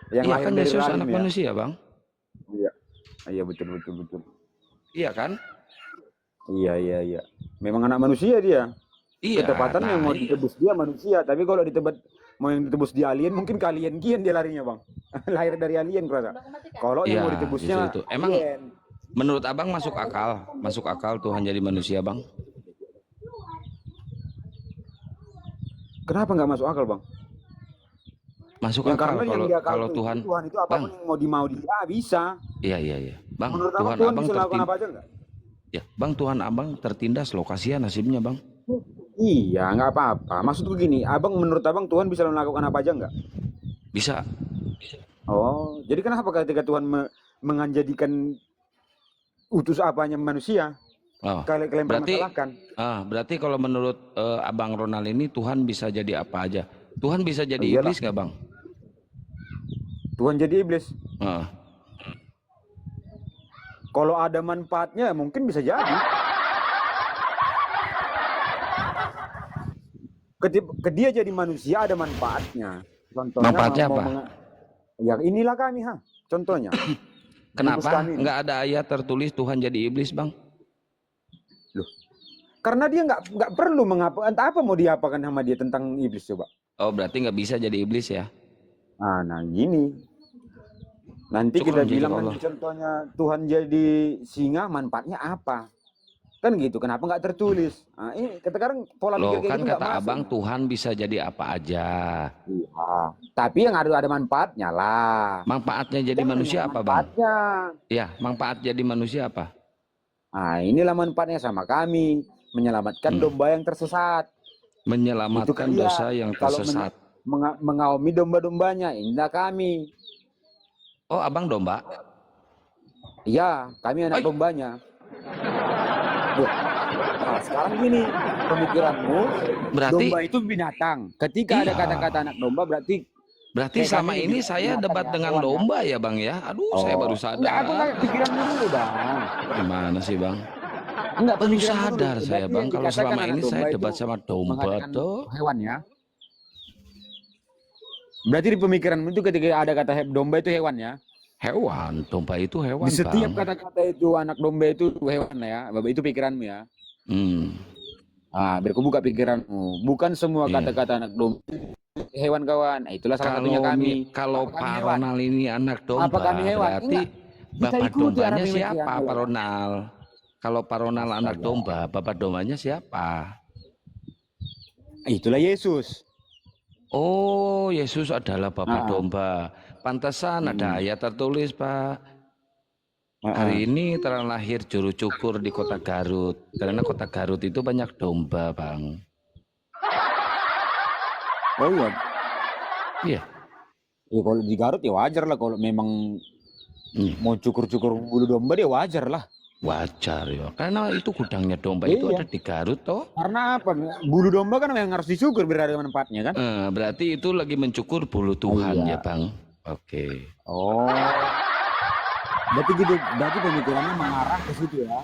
Yang Iya lahir kan dari Yesus rahim anak ya. manusia, Bang. Iya. Iya betul betul betul. Iya kan? Iya iya iya. Memang anak manusia dia. Iya. Ketepatan yang Nah, mau ditebus dia manusia, tapi kalau ditebus mau yang ditebus di alien mungkin ke alien kian dia larinya, Bang. Lahir dari alien kurasa. Kalau yang mau iya justru ditebusnya itu. Emang alien. menurut Abang masuk akal? Masuk akal Tuhan jadi manusia, Bang? Kenapa nggak masuk akal, Bang? Masuk Yang akal karena yang kalau diakal kalau itu Tuhan, Tuhan itu apapun Bang. yang mau dia bisa. Iya iya iya. Bang, Menurut Abang Tuhan Tuhan Abang bisa lakukan apa aja nggak? ya, Bang, Tuhan Abang tertindas loh, kasihan nasibnya, Bang. Iya, nggak apa-apa. Maksudku gini, menurut abang Tuhan bisa melakukan apa aja nggak? Bisa. Oh, jadi kenapa ketika Tuhan menjadikan utus apanya manusia? Oh, Kalian berarti permasalahkan. berarti kalau menurut Abang Ronald ini Tuhan bisa jadi apa aja? Tuhan bisa Oh, jadi iyalah, iblis nggak, Bang? Tuhan jadi iblis. Ah, Kalau ada manfaatnya mungkin bisa jadi. Ketika dia jadi manusia ada manfaatnya. Contohnya manfaatnya apa? ya inilah kami, ha. Contohnya. Kenapa Kami. nggak ada ayat tertulis Tuhan jadi iblis, Bang? Loh, karena dia nggak perlu mengapa, entah apa mau diapakan sama dia tentang iblis coba. Oh, berarti nggak bisa jadi iblis ya? Nah gini. Nanti Syukur kita bilang Allah. nanti contohnya Tuhan jadi singa, manfaatnya apa? Kan gitu, kenapa nggak tertulis? Nah, ini sekarang pola Loh, pikir kayak kan gitu nggak kata masuk. Abang Tuhan bisa jadi apa aja. Iya, tapi yang ada manfaatnya lah. Manfaatnya jadi Jangan manusia hanya apa, Bang? manfaatnya. Ya, manfaat jadi manusia apa? Nah, inilah manfaatnya sama kami, menyelamatkan domba yang tersesat. Menyelamatkan Itu dosa dia. yang Kalau tersesat. mengaumi domba-dombanya, inilah kami. Oh, Abang domba? Iya, kami anak dombanya. Nah, sekarang gini, pemikiranmu, Berarti domba itu binatang. Ketika ada iya. kata-kata anak domba, berarti Selama kami ini saya binatang debat ya, dengan hewan ya. domba ya, Bang ya. Aduh, saya baru Enggak, aku sadar. kayak pikiranmu dulu, Bang. Gimana sih, Bang? Enggak, Baru pemikiranmu dulu. sadar saya, Berarti Bang, yang kalau dikatakan selama anak ini saya domba itu debat sama domba mengatakan tuh. hewan ya. Berarti di pemikiranmu itu ketika ada kata domba itu hewan ya. Hewan, domba itu hewan, Di setiap Bang. kata-kata itu anak domba itu hewan ya. Bapak itu pikiranmu ya. Biar aku buka pikiranmu. Bukan semua Iya. kata-kata anak domba hewan kawan. Nah, itulah salah satunya kami. Kalau Pak Ronald ini anak domba, Apa kami hewan? berarti Kita Bapak ikuti arah dombanya pemikiran siapa, hewan. Pak Ronald? Kalau Pak Ronald anak Astaga. domba, Bapak dombanya siapa? Itulah Yesus. Oh, Yesus adalah Bapak domba. Pantesan ada ayat tertulis, Pak. Hari ini terlahir juru cukur di kota Garut. Karena kota Garut itu banyak domba, Bang. Oh iya. Iya. Ya kalau di Garut ya wajar lah, kalau memang mau cukur-cukur bulu domba dia wajar lah. Wajar ya, karena itu gudangnya domba itu ada di Garut toh. Karena apa? Bulu domba kan yang harus dicukur biar ada manfaatnya kan? Berarti itu lagi mencukur bulu Tuhan ya, Bang. Oke. Oh. Berarti gitu, berarti pemikirannya mengarah ke situ ya.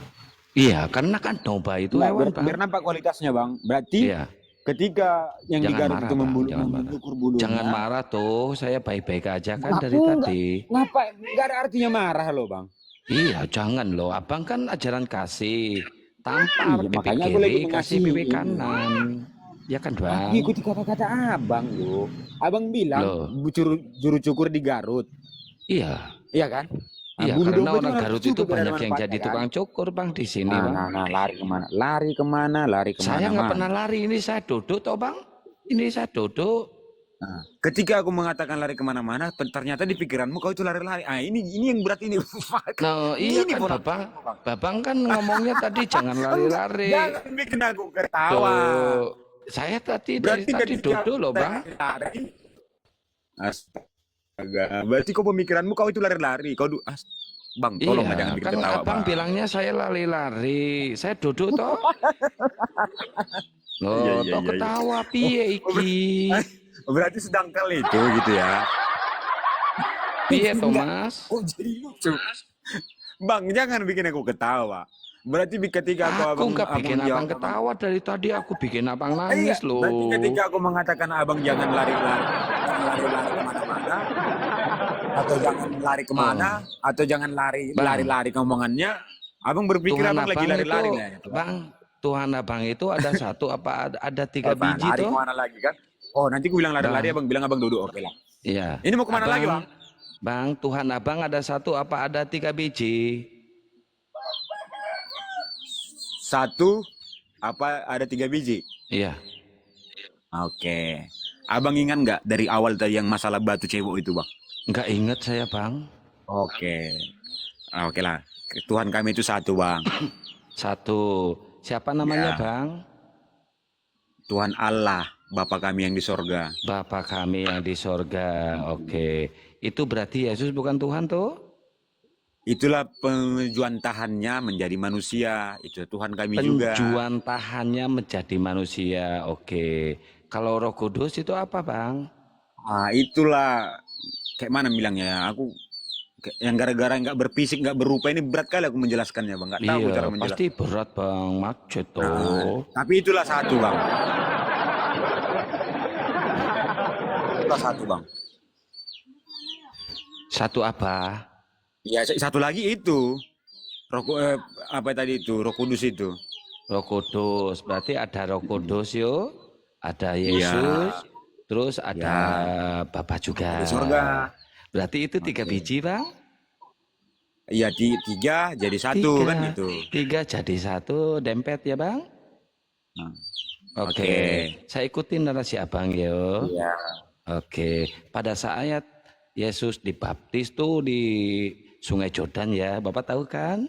Iya, karena kan domba itu hewan, Bang. Biar nampak kualitasnya, Bang. Berarti ketika yang di Garut itu mencukur bulunya. Jangan marah tuh, saya baik-baik aja kan dari tadi. Ngapa? Enggak ada artinya marah loh, Bang. Iya, jangan loh. Abang kan ajaran kasih. Tampar pipi makanya aku kiri, lagi kasih pipi kanan. Ya kan, Bang? Aku ikuti kata-kata Abang loh. Abang bilang juru cukur di Garut. Iya. Iya kan? Iya, karena orang Garut itu banyak yang jadi tukang cukur, Bang, di sini, Bang. Nah, lari kemana? Lari kemana? Saya nggak pernah lari. Ini saya duduk, toh, Bang. Ini saya duduk. Nah, ketika aku mengatakan lari kemana-mana, ternyata di pikiranmu kau itu lari-lari. ini yang berat ini. Nah, iya kan, Babang kan ngomongnya tadi jangan lari-lari. Jangan bikin aku ketawa. Saya tadi dari tadi duduk loh, Bang. Astaga, berarti kau pemikiranmu kau itu lari-lari. Bang, tolong jangan bikin ketawa, Abang bilangnya saya lari-lari. Saya duduk toh. Loh, toh ketawa piye iki? Berarti sedangkal itu gitu ya. Piye Thomas? Kok jadi lucu? Bang, jangan bikin aku ketawa. Berarti ketika aku nggak bikin abang ketawa dari tadi, aku bikin abang nangis loh. Berarti ketika aku mengatakan abang jangan lari-lari kemana-mana, atau jangan lari kemana, atau jangan Bang, lari ke omongannya. Abang berpikir Tuhan abang lagi abang itu, lari-lari lah. Bang, Tuhan abang itu ada satu apa ada tiga Apa, biji lari tuh? kemana lagi kan? Oh, nanti gue bilang lari-lari, Bang, abang bilang abang duduk. Oke lah. iya. Ini mau kemana lagi, Bang? Bang, Tuhan abang ada satu apa ada tiga biji? Satu, apa ada 3 biji? Iya. Oke. Abang ingat nggak dari awal tadi yang masalah batu cebok itu, Bang? Nggak inget saya, Bang. Oke. Oke lah. Tuhan kami itu satu, Bang. Satu. Siapa namanya, Ya. Bang? Tuhan Allah, Bapa kami yang di sorga. Bapa kami yang di sorga. Oke. Itu berarti Yesus bukan Tuhan tuh? Itulah penjuan tahannya menjadi manusia. Itu Tuhan kami juga. Penjuan tahannya menjadi manusia. Oke. Kalau Roh Kudus itu apa, Bang? Itulah kayak mana bilangnya? Aku yang gara-gara nggak berfisik, nggak berupa ini berat kali aku menjelaskannya, Bang. Nggak tahu Iya, cara menjelaskan. pasti berat, Bang. Macet tuh. Tapi itulah satu, Bang. Itulah satu, Bang. Satu apa? Ya, satu lagi itu. Apa tadi itu? Roh Kudus itu. Roh Kudus. Berarti ada Roh Kudus yo, ada Iya. Yesus, terus ada Bapa juga. Di surga. Berarti itu 3 biji, Bang? Iya, 3 jadi 1 kan gitu. 3 jadi 1, dempet ya, Bang? Nah, Oke. Saya ikutin narasi Abang yo. Iya. Oke. Pada saat Yesus dibaptis tuh di Sungai Jordan ya, Bapak tahu kan?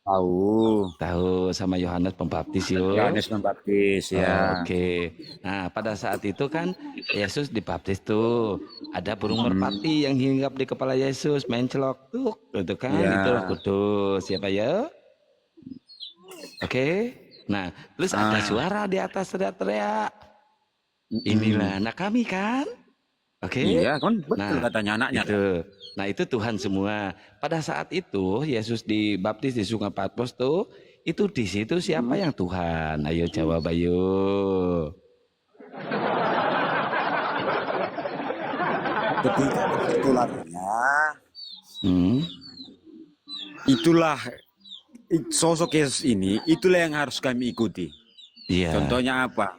Tahu. Tahu sama Yohanes Pembaptis yo. Yohanes Pembaptis ya. Oke. Nah, pada saat itu kan Yesus dibaptis tuh. Ada burung merpati yang hinggap di kepala Yesus, mencelok tuh, gitu kan? Ya. Itu Roh Kudus, siapa ya? Oke. Nah, terus ada suara di atas teriak-teriak. Inilah anak kami kan? Oke. Iya, kan betul Nah, katanya anaknya. itu. Nah, itu Tuhan semua. Pada saat itu Yesus dibaptis di Sungai Patmos tuh, itu di situ siapa yang Tuhan? Ayo jawab ayo. Ketika ketularannya, itulah sosok Yesus ini, itulah yang harus kami ikuti. Iya. Contohnya apa?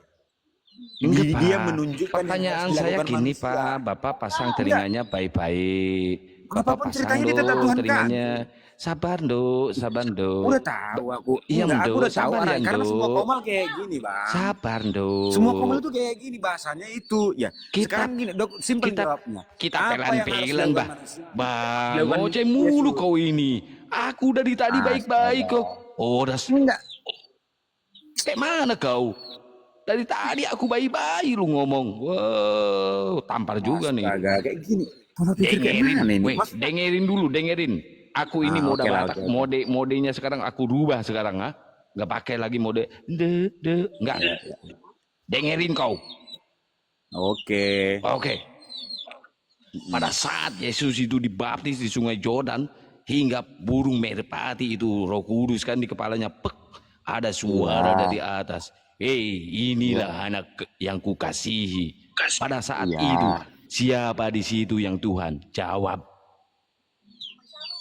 Enggak, Dia Pak. menunjukkan Pertanyaan yang harus saya dilakukan gini, manusia. Pak. Bapak pasang telinganya baik-baik. Bapak Apapun pasang ceritanya dia tetap Tuhan telinganya. Sabar, Nduk. Sabar, Nduk. Udah tahu aku. Iya, Enggak, aku Nduk. udah tahu Sabar ya, karena semua Nduk. komal kayak gini, Bang. Sabar, Nduk. Semua komal itu kayak gini bahasanya itu. Ya, Kita- sekarang gini, Dok, simpel kita jawabnya. kita Apa yang harus pelan-pelan, dilakukan Bah. manusia? Bang, Dilakukan ngoceh mulu Yesus. kau ini. Aku dari tadi baik-baik kok. Oh, Enggak. kayak mana kau? Dari tadi aku baik-baik lu ngomong. Wow, tampar juga nih. Astaga, kayak gini. Pola pikir kayak Dengerin, mana ini? weh, dengerin dulu, dengerin. Aku ini mode oke lah, Batak, oke. modenya sekarang aku rubah sekarang, ha? Nggak pakai lagi mode enggak. Dengerin kau. Oke. Oke. Pada saat Yesus itu dibaptis di Sungai Jordan, hingga burung merpati itu Roh Kudus kan di kepalanya, pek, ada suara dari atas. Hei, inilah anak yang kukasihi. Pada saat itu, siapa di situ yang Tuhan? Jawab.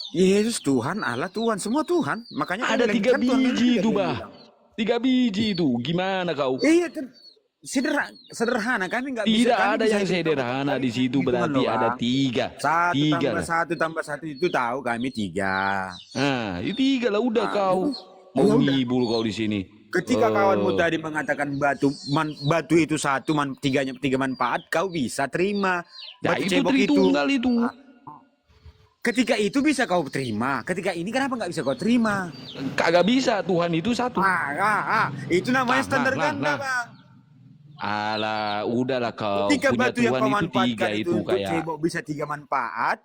Yesus Tuhan, Allah Tuhan, semua Tuhan. Makanya Ada kan 3 kan Tuhan biji juga itu, dia Bah. bilang. 3 biji itu. Gimana kau? Iya, kan sederhana kami nggak bisa. Tidak Kami ada bisa yang hitung sederhana kami di situ, hitungan berarti loh, ada Bang. 3. 1 3 tambah lah. 1 tambah 1 itu tahu kami 3. Nah, itu 3 lah udah kau. Mau ya udah. ngibul kau di sini. Ketika kawanmu tadi mengatakan batu itu 1, 3 manfaat, kau bisa terima. Nah, Batu itu cebok itu. Tritunggal itu. Ketika itu bisa kau terima. Ketika ini kenapa nggak bisa kau terima? Kagak bisa, Tuhan itu 1. Itu namanya standar nah, ganda, nah. Bang. Alah, udahlah kau. Ketika Punya batu yang Tuhan kau itu 3 manfaatkan itu untuk kayak. cebok bisa 3 manfaat.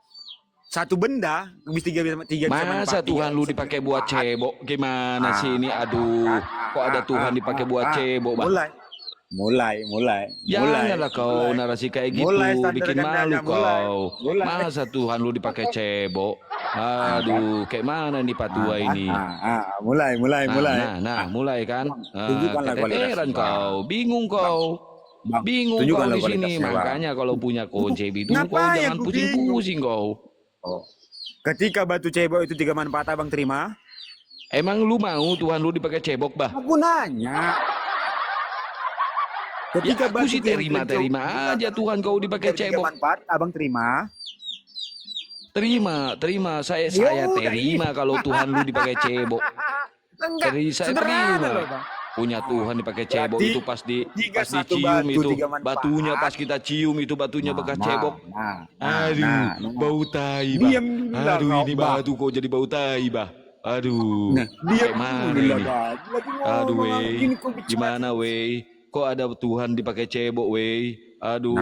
1 benda bisa 3 bisa manfaat. Masa Tuhan 3 lu bisa dipakai manfaat. buat cebok? Gimana sih ini? Aduh, kok ada Tuhan dipakai buat cebok, Bang? Mulai. Janganlah kau narasi kayak gitu, Mulai standar bikin malu gandanya, kau. mulai. Masa Tuhan lu dipakai cebok? Aduh, kayak mana nih Patua ini? Mulai. Nah, mulai kan? Tunjukkanlah Keteteran kualitasnya, Bang. kau, bingung kau. Bang, Bingung kau tunjukkanlah di sini, kualitasnya, Bang. makanya kalau punya konsep itu kau Ngapain jangan aku pusing-pusing kau. Oh. Ketika batu cebok itu 3 manfaat abang terima? Emang lu mau Tuhan lu dipakai cebok, bah? Aku nanya. Ya Ketika aku sih terima aja Tuhan kau dipakai 3 cebok. manfaat abang terima? Terima. Saya udah, terima kalau Tuhan lu dipakai cebok. Enggak, Saya sederhana terima. loh, Bang. Punya Tuhan dipakai cebok Berarti itu pas 1 dicium batu, itu 3 manfaat. batunya pas kita cium itu batunya bekas cebok. Aduh, bau tai, bah. Diam dulu lah Aduh, kau, ini Bang. batu kok jadi bau tai, bah. Aduh, Nah, diam kayak mana dulu lah, ini? Bang. Lagi Aduh, ngomong, weh, gini kau bicara. gimana, weh? Kok ada Tuhan dipakai cebok, weh? Aduh,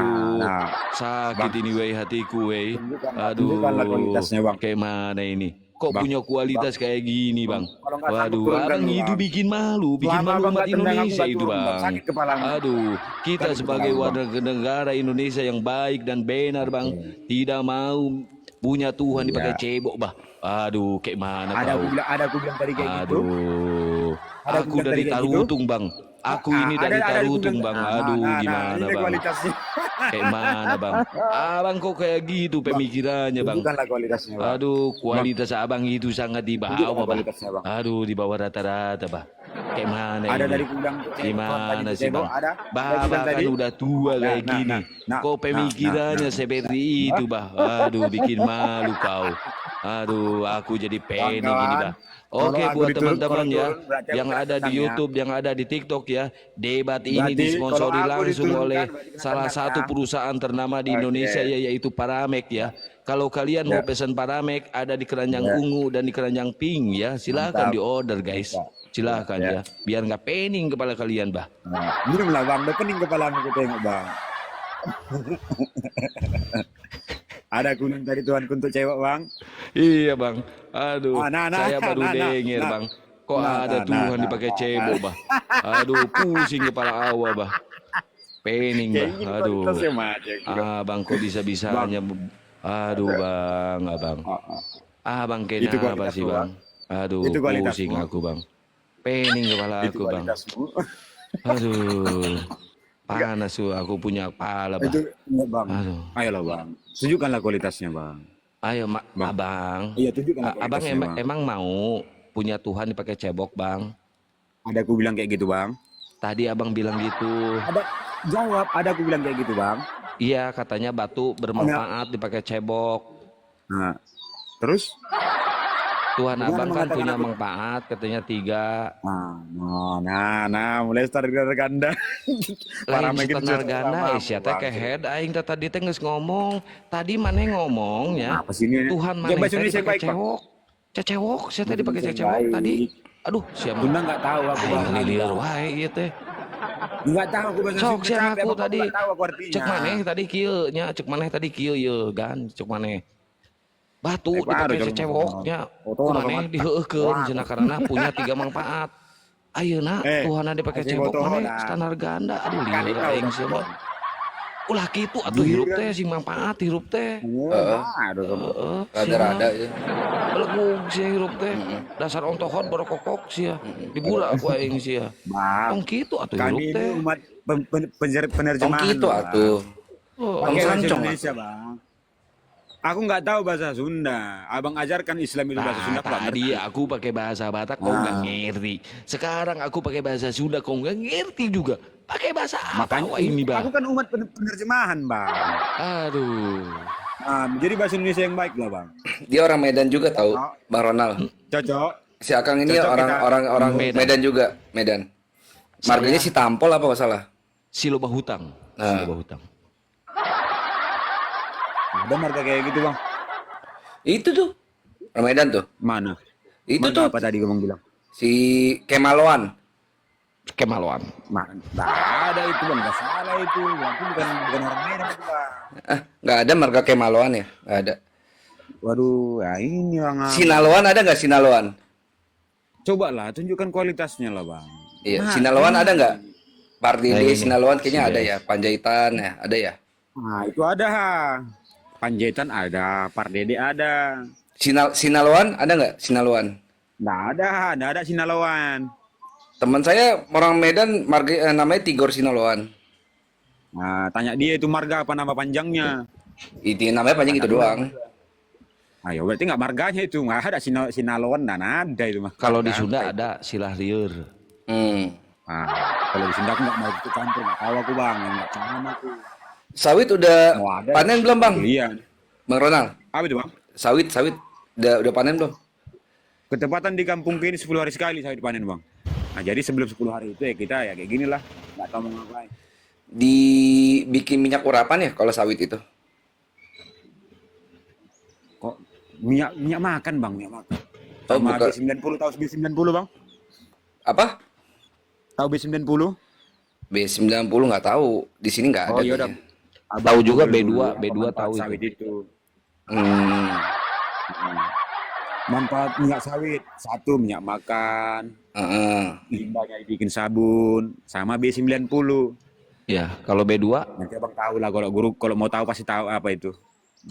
sakit Bang. ini, weh, hatiku, weh. Tunjukkanlah kualitasnya, Bang. Kayak mana ini? Kok Bang, punya kualitas kayak gini, Bang? Kalau nggak sanggup Waduh, turunkan abang dulu, itu Bang. bikin malu Selama abang umat nggak tendang, aku Indonesia nggak itu, turun, Bang. Bang. Sakit kepalamu. Aduh, kita Sakit sebagai kepalamu, warga negara Indonesia yang baik dan benar, Bang, tidak mau punya Tuhan dipakai cebok, bah. Aduh, kayak mana kau? Ada aku bilang tadi kayak gitu. Aduh, Ada aku bilang dari tadi kayak Tarutung, Bang. Aku ini dari ada aku Tarutung, bilang, Bang. Aduh, gimana, ini Bang? kualitasnya. Kayak mana, Bang? Abang kok kayak gitu pemikirannya, Bang? Tunjukkanlah kualitasnya, Bang. Aduh, kualitas abang itu sangat di bawah, Tunjukkanlah Bang. kualitasnya, Bang. Aduh, di bawah rata-rata, Bang. Kayak mana Ada ini? dari kudang Gimana tadi sih, cebok, Bang? ada. Bapak kan udah tua kayak gini. Kok pemikirannya seperti itu, Bah? Aduh, bikin malu kau. Aduh, aku jadi pening ini, Bah. Oke, Kalau aku buat teman-teman kalau ya, turun, berarti aku yang kena ada di tendang ya. YouTube, yang ada di TikTok ya, debat ini Berarti disponsori kalau aku langsung diturunkan, oleh berarti kena salah tendang satu ya. perusahaan ternama di Indonesia yaitu Paramek ya. Kalau kalian mau pesan Paramek ada di keranjang ungu dan di keranjang pink ya, silahkan di order guys. Silahkan ya, biar nggak pening kepala kalian, Bah. Minumlah, Bang, udah pening kepalamu aku tengok, Bang. Ada kuning tadi Tuhan untuk cewek, Bang. Iya, Bang. Aduh, Nah, saya baru denger, Bang. Kok ada Tuhan dipakai cebok, Bah. Aduh, pusing kepala awak, Bah. Pening, Bah. Aduh. Abang kok bisa-bisanya. Aduh, Bang, Abang. Abang kenapa sih, Bang? Aduh, pusing aku, Bang. Pening kepala aku, Bang. Aduh. Panas tuh, aku punya kepala, Bang. Bang. Ayolah, Bang. Tunjukkanlah kualitasnya, Bang. Ayo, Abang. Iya, tunjukkanlah Abang kualitasnya, Bang. emang mau punya Tuhan dipakai cebok, Bang? Ada aku bilang kayak gitu, Bang. Tadi Abang bilang gitu. Ada aku bilang kayak gitu, Bang. Iya, katanya batu bermanfaat dipakai cebok. Nah, terus? Tuhan Abang kan punya manfaat, katanya 3. Mulai start ganda. Lain standar ganda, siapa ke head, aing tadi geus ngomong. Tadi mana ngomong ya? Tuhan mana dipakai cebok? Cecewok, saya tadi pakai cecewok tadi. Aduh, siapa? Bunda nggak tahu aku. Ngelilir wae ieu teh. Nggak tahu aku bahasa Sok siapa aku tadi. Cek maneh tadi kieu nya, cek maneh tadi kieu yeuh gan, cek maneh. Batu dipakai cecewoknya. Maneh diheueukeun cenah karena punya 3 manfaat. Ayeuna Tuhan dipakai cebok maneh standar ganda. Aduh lieur aing sia mah. Ulah kitu atuh hirup teh sing manfaat hirup teh. Rada-rada ya. Belegug sia hirup teh. Dasar ontohon borokokok sia. Dibura aku aing sia. Tong kitu atuh hirup teh. Kami umat penerjemahan. Tong kitu atuh. Tong sancong Indonesia, Bang. Aku nggak tahu bahasa Sunda. Abang ajarkan Islam itu bahasa Sunda. Tadi aku pakai bahasa Batak kau nggak ngerti. Sekarang aku pakai bahasa Sunda kau nggak ngerti juga. Pakai bahasa apa ini, Bang? Aku kan umat penerjemahan, Bang. Aduh. Jadi bahasa Indonesia yang baik lah, Bang. Dia orang Medan juga tahu, Bang Ronald. Cocok. Si Akang ini orang Medan juga, Medan. Marganya si Tampol apa masalah? Si Loba Hutang. Si Loba Hutang. Ada marga kayak gitu, Bang. Itu tuh. Orang Medan tuh. Mana? Itu marga tuh. Apa tadi Bang bilang? Si Kemaloan. Kemaloan. Nggak ada itu, Bang. Nggak salah itu. Aku bukan orang Medan itu, Bang. Nggak ada marga Kemaloan ya? Nggak ada. Waduh, ya ini Bang. Sinaloan ada nggak Sinaloan? Coba lah, tunjukkan kualitasnya lah, Bang. Iya, Sinaloan ada nggak? Pardede Sinaloan kayaknya ada ya. Panjaitan ya, ada ya. Nah, itu ada. Panjaitan ada, Pardede ada. Sinaloan ada nggak? Sinaloan? Nggak ada Sinaloan. Teman saya orang Medan namanya Tigor Sinaloan. Nah, tanya dia itu marga apa nama panjangnya. Itu namanya panjang itu doang. Ayo berarti nggak marganya itu, nggak ada sinaloan dan ada itu mah. Kalau di Marga. Sunda ada silah liur. Nah, kalau di Sunda aku nggak mau ikut campur, nggak tahu aku bang, nggak paham aku. Sawit udah Mau ada panen belum bang? Iya. Bang Ronald, Apa itu bang? sawit udah panen belum? Ketepatan di kampung ini 10 hari sekali saya dipanen bang. Nah jadi sebelum 10 hari itu ya kita ya kayak gini lah, nggak tahu mau ngapain. Dibikin minyak urapan ya kalau sawit itu? Kok minyak makan bang, minyak makan. Oh, Sama bukan. B90, tahu B90 bang? Apa? Tahu B90? B90 nggak tahu. Di sini nggak ada. Oh iya udah. kayaknya. Tahu juga Google B2, dulu apa B2 manfaat tahu sawit itu. Hmm. Manfaat minyak sawit, satu minyak makan, Heeh. limbahnya dibikin sabun, sama B90. Ya, kalau B2, Nanti abang tahu lah kalau guru kalau mau tahu pasti tahu apa itu.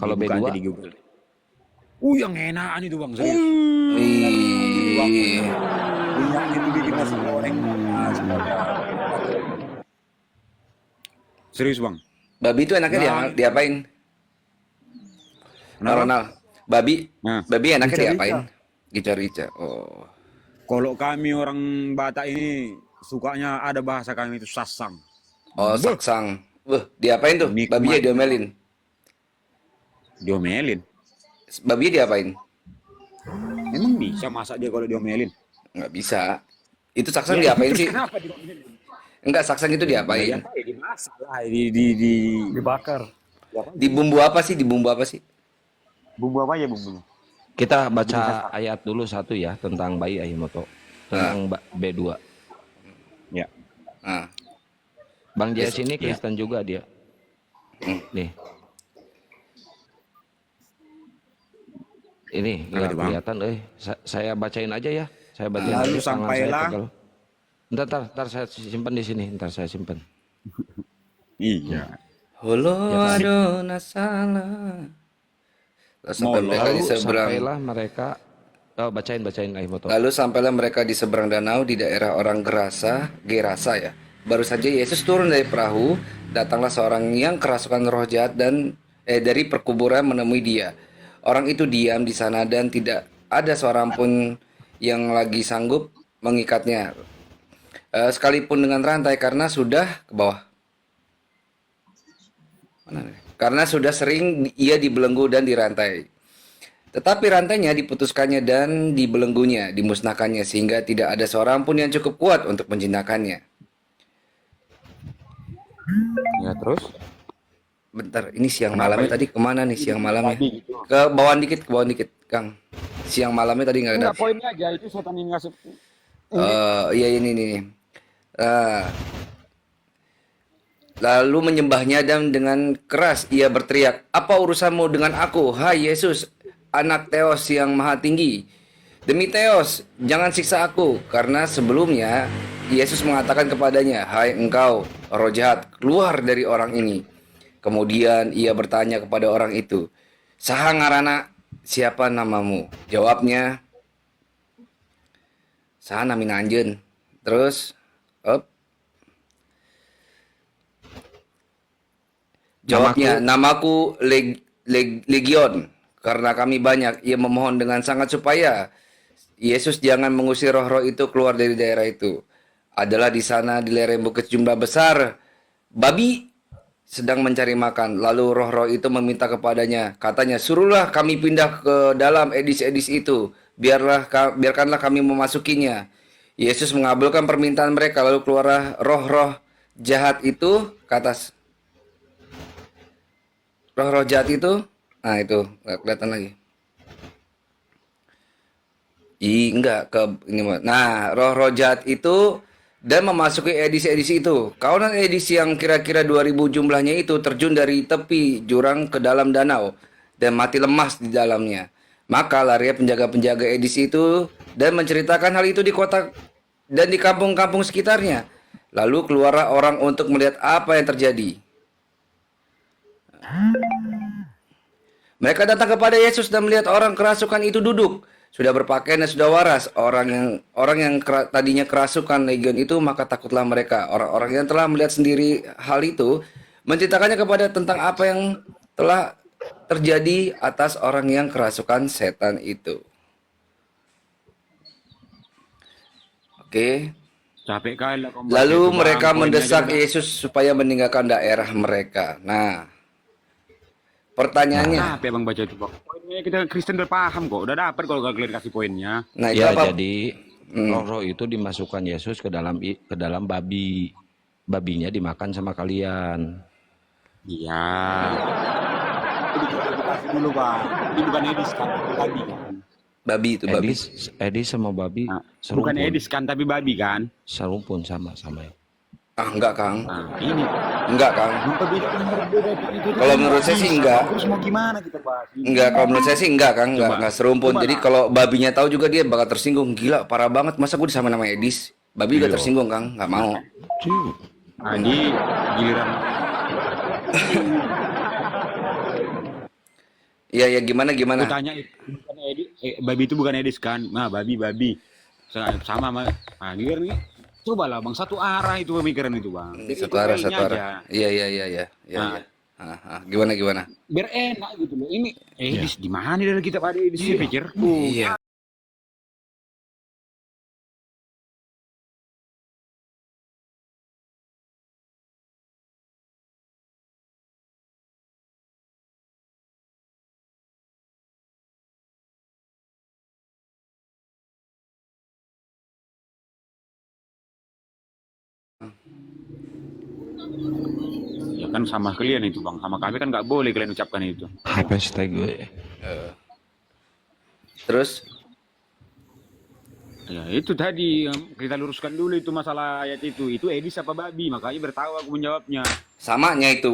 Kalau Dibuka B2? aja di Google. Yang enakan itu bang, serius. Wih. Minyaknya itu bikin nasi goreng. Serius bang. Babi itu enaknya Nah. diapain? Kenapa? Ronald. Babi Nah, enaknya rica-rica. diapain? Rica-rica. Oh. Kalau kami orang Batak ini sukanya ada bahasa kami itu sasang. Oh, saksang. Diapain tuh? Nikmat. Babinya diomelin. Diomelin. Babinya diapain? Emang bisa masak dia kalau diomelin? Nggak bisa. Itu saksang diapain sih? Kenapa diomelin? Enggak, saksang itu diapain? Ya, dimasak lah, Dibakar. Di bumbu apa sih? Di bumbu apa sih? bumbu apa ya bumbunya? kita baca ayat dulu satu ya tentang bayi Ahimoto. Tentang B2. Ya. Nah, Bang Yes, Jess ini iya. Kristen juga dia. Nih. Ini Apa nggak itu, Bang? kelihatan, saya bacain aja ya. Saya bacain Lalu aja, tangan saya sampailah- pegel. Ntar saya simpan di sini, ntar saya simpan. Iya. Holo adona salah. Lalu sampai mereka Lalu di seberang. sampailah mereka, bacain Ahimoto. Lalu sampailah mereka di seberang danau di daerah orang Gerasa ya. Baru saja Yesus turun dari perahu, datanglah seorang yang kerasukan roh jahat dan dari perkuburan menemui dia. Orang itu diam di sana dan tidak ada seorang pun yang lagi sanggup mengikatnya. Sekalipun dengan rantai karena sudah ke bawah. Mana nih? Karena sudah sering ia dibelenggu dan dirantai. Tetapi rantainya diputuskannya dan dibelenggunya, dimusnahkannya sehingga tidak ada seorang pun yang cukup kuat untuk menjinakkannya. Ya terus? Bentar, ini siang malamnya tadi kemana nih siang malamnya? Tadi gitu. Ke bawaan dikit, Kang. Siang malamnya tadi nggak ada. Enggak, poinnya aja itu setan ini ngasih. Iya ini nih. Lalu menyembahnya dan dengan keras ia berteriak, "Apa urusanmu dengan aku, hai Yesus, anak Theos yang maha tinggi? Demi Theos, jangan siksa aku." Karena sebelumnya Yesus mengatakan kepadanya, "Hai engkau, roh jahat, keluar dari orang ini." Kemudian ia bertanya kepada orang itu, "Saha ngaranna, siapa namamu?" Jawabnya, "Saha namina anjeun." Terus, jawabnya, "Namaku Legion, karena kami banyak." Ia memohon dengan sangat supaya Yesus jangan mengusir roh-roh itu keluar dari daerah itu. Adalah di sana di lereng bukit jumlah besar babi sedang mencari makan. Lalu roh-roh itu meminta kepadanya, katanya, "Suruhlah kami pindah ke dalam edis-edis itu. Biarkanlah kami memasukinya." Yesus mengabulkan permintaan mereka, lalu keluarlah roh-roh jahat itu ke atas. Roh-roh jahat itu, nah itu nggak kelihatan lagi. Enggak ke ini. Nah, roh-roh jahat itu dan memasuki edisi-edisi itu. Kawanan edisi yang kira-kira 2000 jumlahnya itu terjun dari tepi jurang ke dalam danau dan mati lemas di dalamnya. Maka lari penjaga-penjaga edisi itu dan menceritakan hal itu di kota dan di kampung-kampung sekitarnya. Lalu keluarlah orang untuk melihat apa yang terjadi. Mereka datang kepada Yesus dan melihat orang kerasukan itu duduk, sudah berpakaian dan sudah waras. Orang yang tadinya kerasukan legion itu, maka takutlah mereka. Orang-orang yang telah melihat sendiri hal itu menceritakannya kepada tentang apa yang telah terjadi atas orang yang kerasukan setan itu. Oke. Capek kali lah kau baca Lalu itu, Bang. mereka Poinnya mendesak aja udah. Yesus supaya meninggalkan daerah mereka. Nah, pertanyaannya, Capek Bang baca itu, Bang. Poinnya kita Kristen udah paham kok. Udah dapat kalau kalian kasih poinnya. nah itu Ya, apa? jadi roh-roh itu dimasukkan Yesus ke dalam babi. Babinya dimakan sama kalian. Iya. Itu dikasih dulu, Bang. Ini bukan Edis kan, babi kan. Babi itu babi. Edis sama babi Nah, serumpun. bukan Edis kan, tapi babi kan. Serumpun sama. Ah, enggak, Kang. Nah, ini Enggak, Kang. berbeda. Kalau menurut saya sih enggak. Terus mau gimana kita bahas ini? Enggak, kalau menurut saya sih enggak, Kang. Coba. Enggak serumpun. Coba Jadi lah. kalau babinya tahu juga dia bakal tersinggung. Gila, parah banget. Masa gue disama nama Edis? Babi juga tersinggung, Kang. Enggak mau. Nah, ini giliran Iya, ya gimana? aku tanya bukan Edis, babi itu bukan Edis kan? Nah, babi. Sama sama. Nah, giliran ini cobalah Bang, satu arah itu pemikiran itu, Bang. Jadi Satu arah, poinnya satu arah. aja. Iya. Nah. Gimana? Biar enak gitu loh. Ini Edis di mana dari kita pada Edis sih pikirku. Iya. Ya kan sama kalian itu, Bang. Sama kami kan nggak boleh kalian ucapkan itu. Hashtag gue. Terus? Ya itu tadi kita luruskan dulu itu masalah ayat itu. Itu Edis apa babi? Makanya bertahu aku menjawabnya. Samanya itu.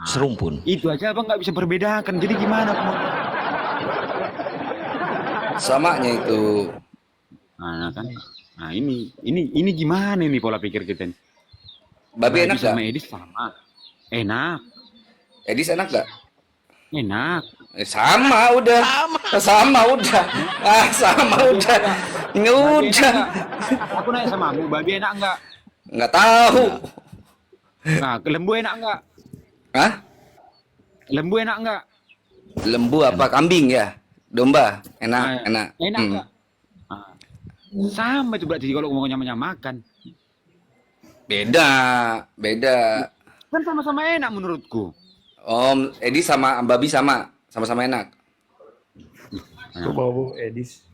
Serumpun. Itu aja Abang nggak bisa perbedakan. Jadi gimana aku mau? Samanya itu. Nah kan. Nah ini gimana nih pola pikir kita nih? Babi enak sama gak? Edis sama. Enak. Edis enak gak? Enak. Sama udah. Sama udah. Sama udah. Babi Udah. enak nggak? Aku nanya sama kamu, babi enak nggak? Nggak tahu. Nah, lembu enak nggak? Hah? Lembu enak nggak? Lembu apa? Kambing ya? Domba? Enak. Enak nggak? Nah, sama itu berarti kalau mau nyamakan. Beda. Kan sama-sama enak menurutku. Om, Edis sama babi sama-sama enak. Coba Bu Edis.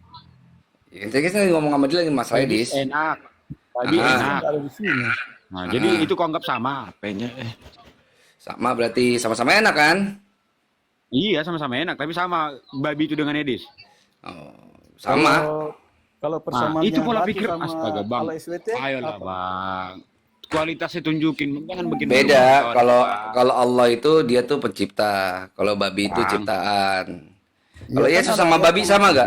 Ya, kita ngomong sama dia lagi masalah Edis. Enak. Babi Ah. enak. Ada di sini. Nah, jadi itu kau anggap sama. Apanya? Sama berarti sama-sama enak kan? Iya, sama-sama enak, tapi sama babi itu dengan Edis. Oh, sama. Kalau Nah, persamaannya itu pola batu pikir sama astaga, Bang. kalau SWT Ayolah, apa? Bang. Kualitasnya tunjukin, jangan begini. Beda. Kalau Allah itu dia tuh pencipta. Kalau babi itu Bang. ciptaan. Ya, Kalau kan Yesus ada sama ayat babi yang- sama gak?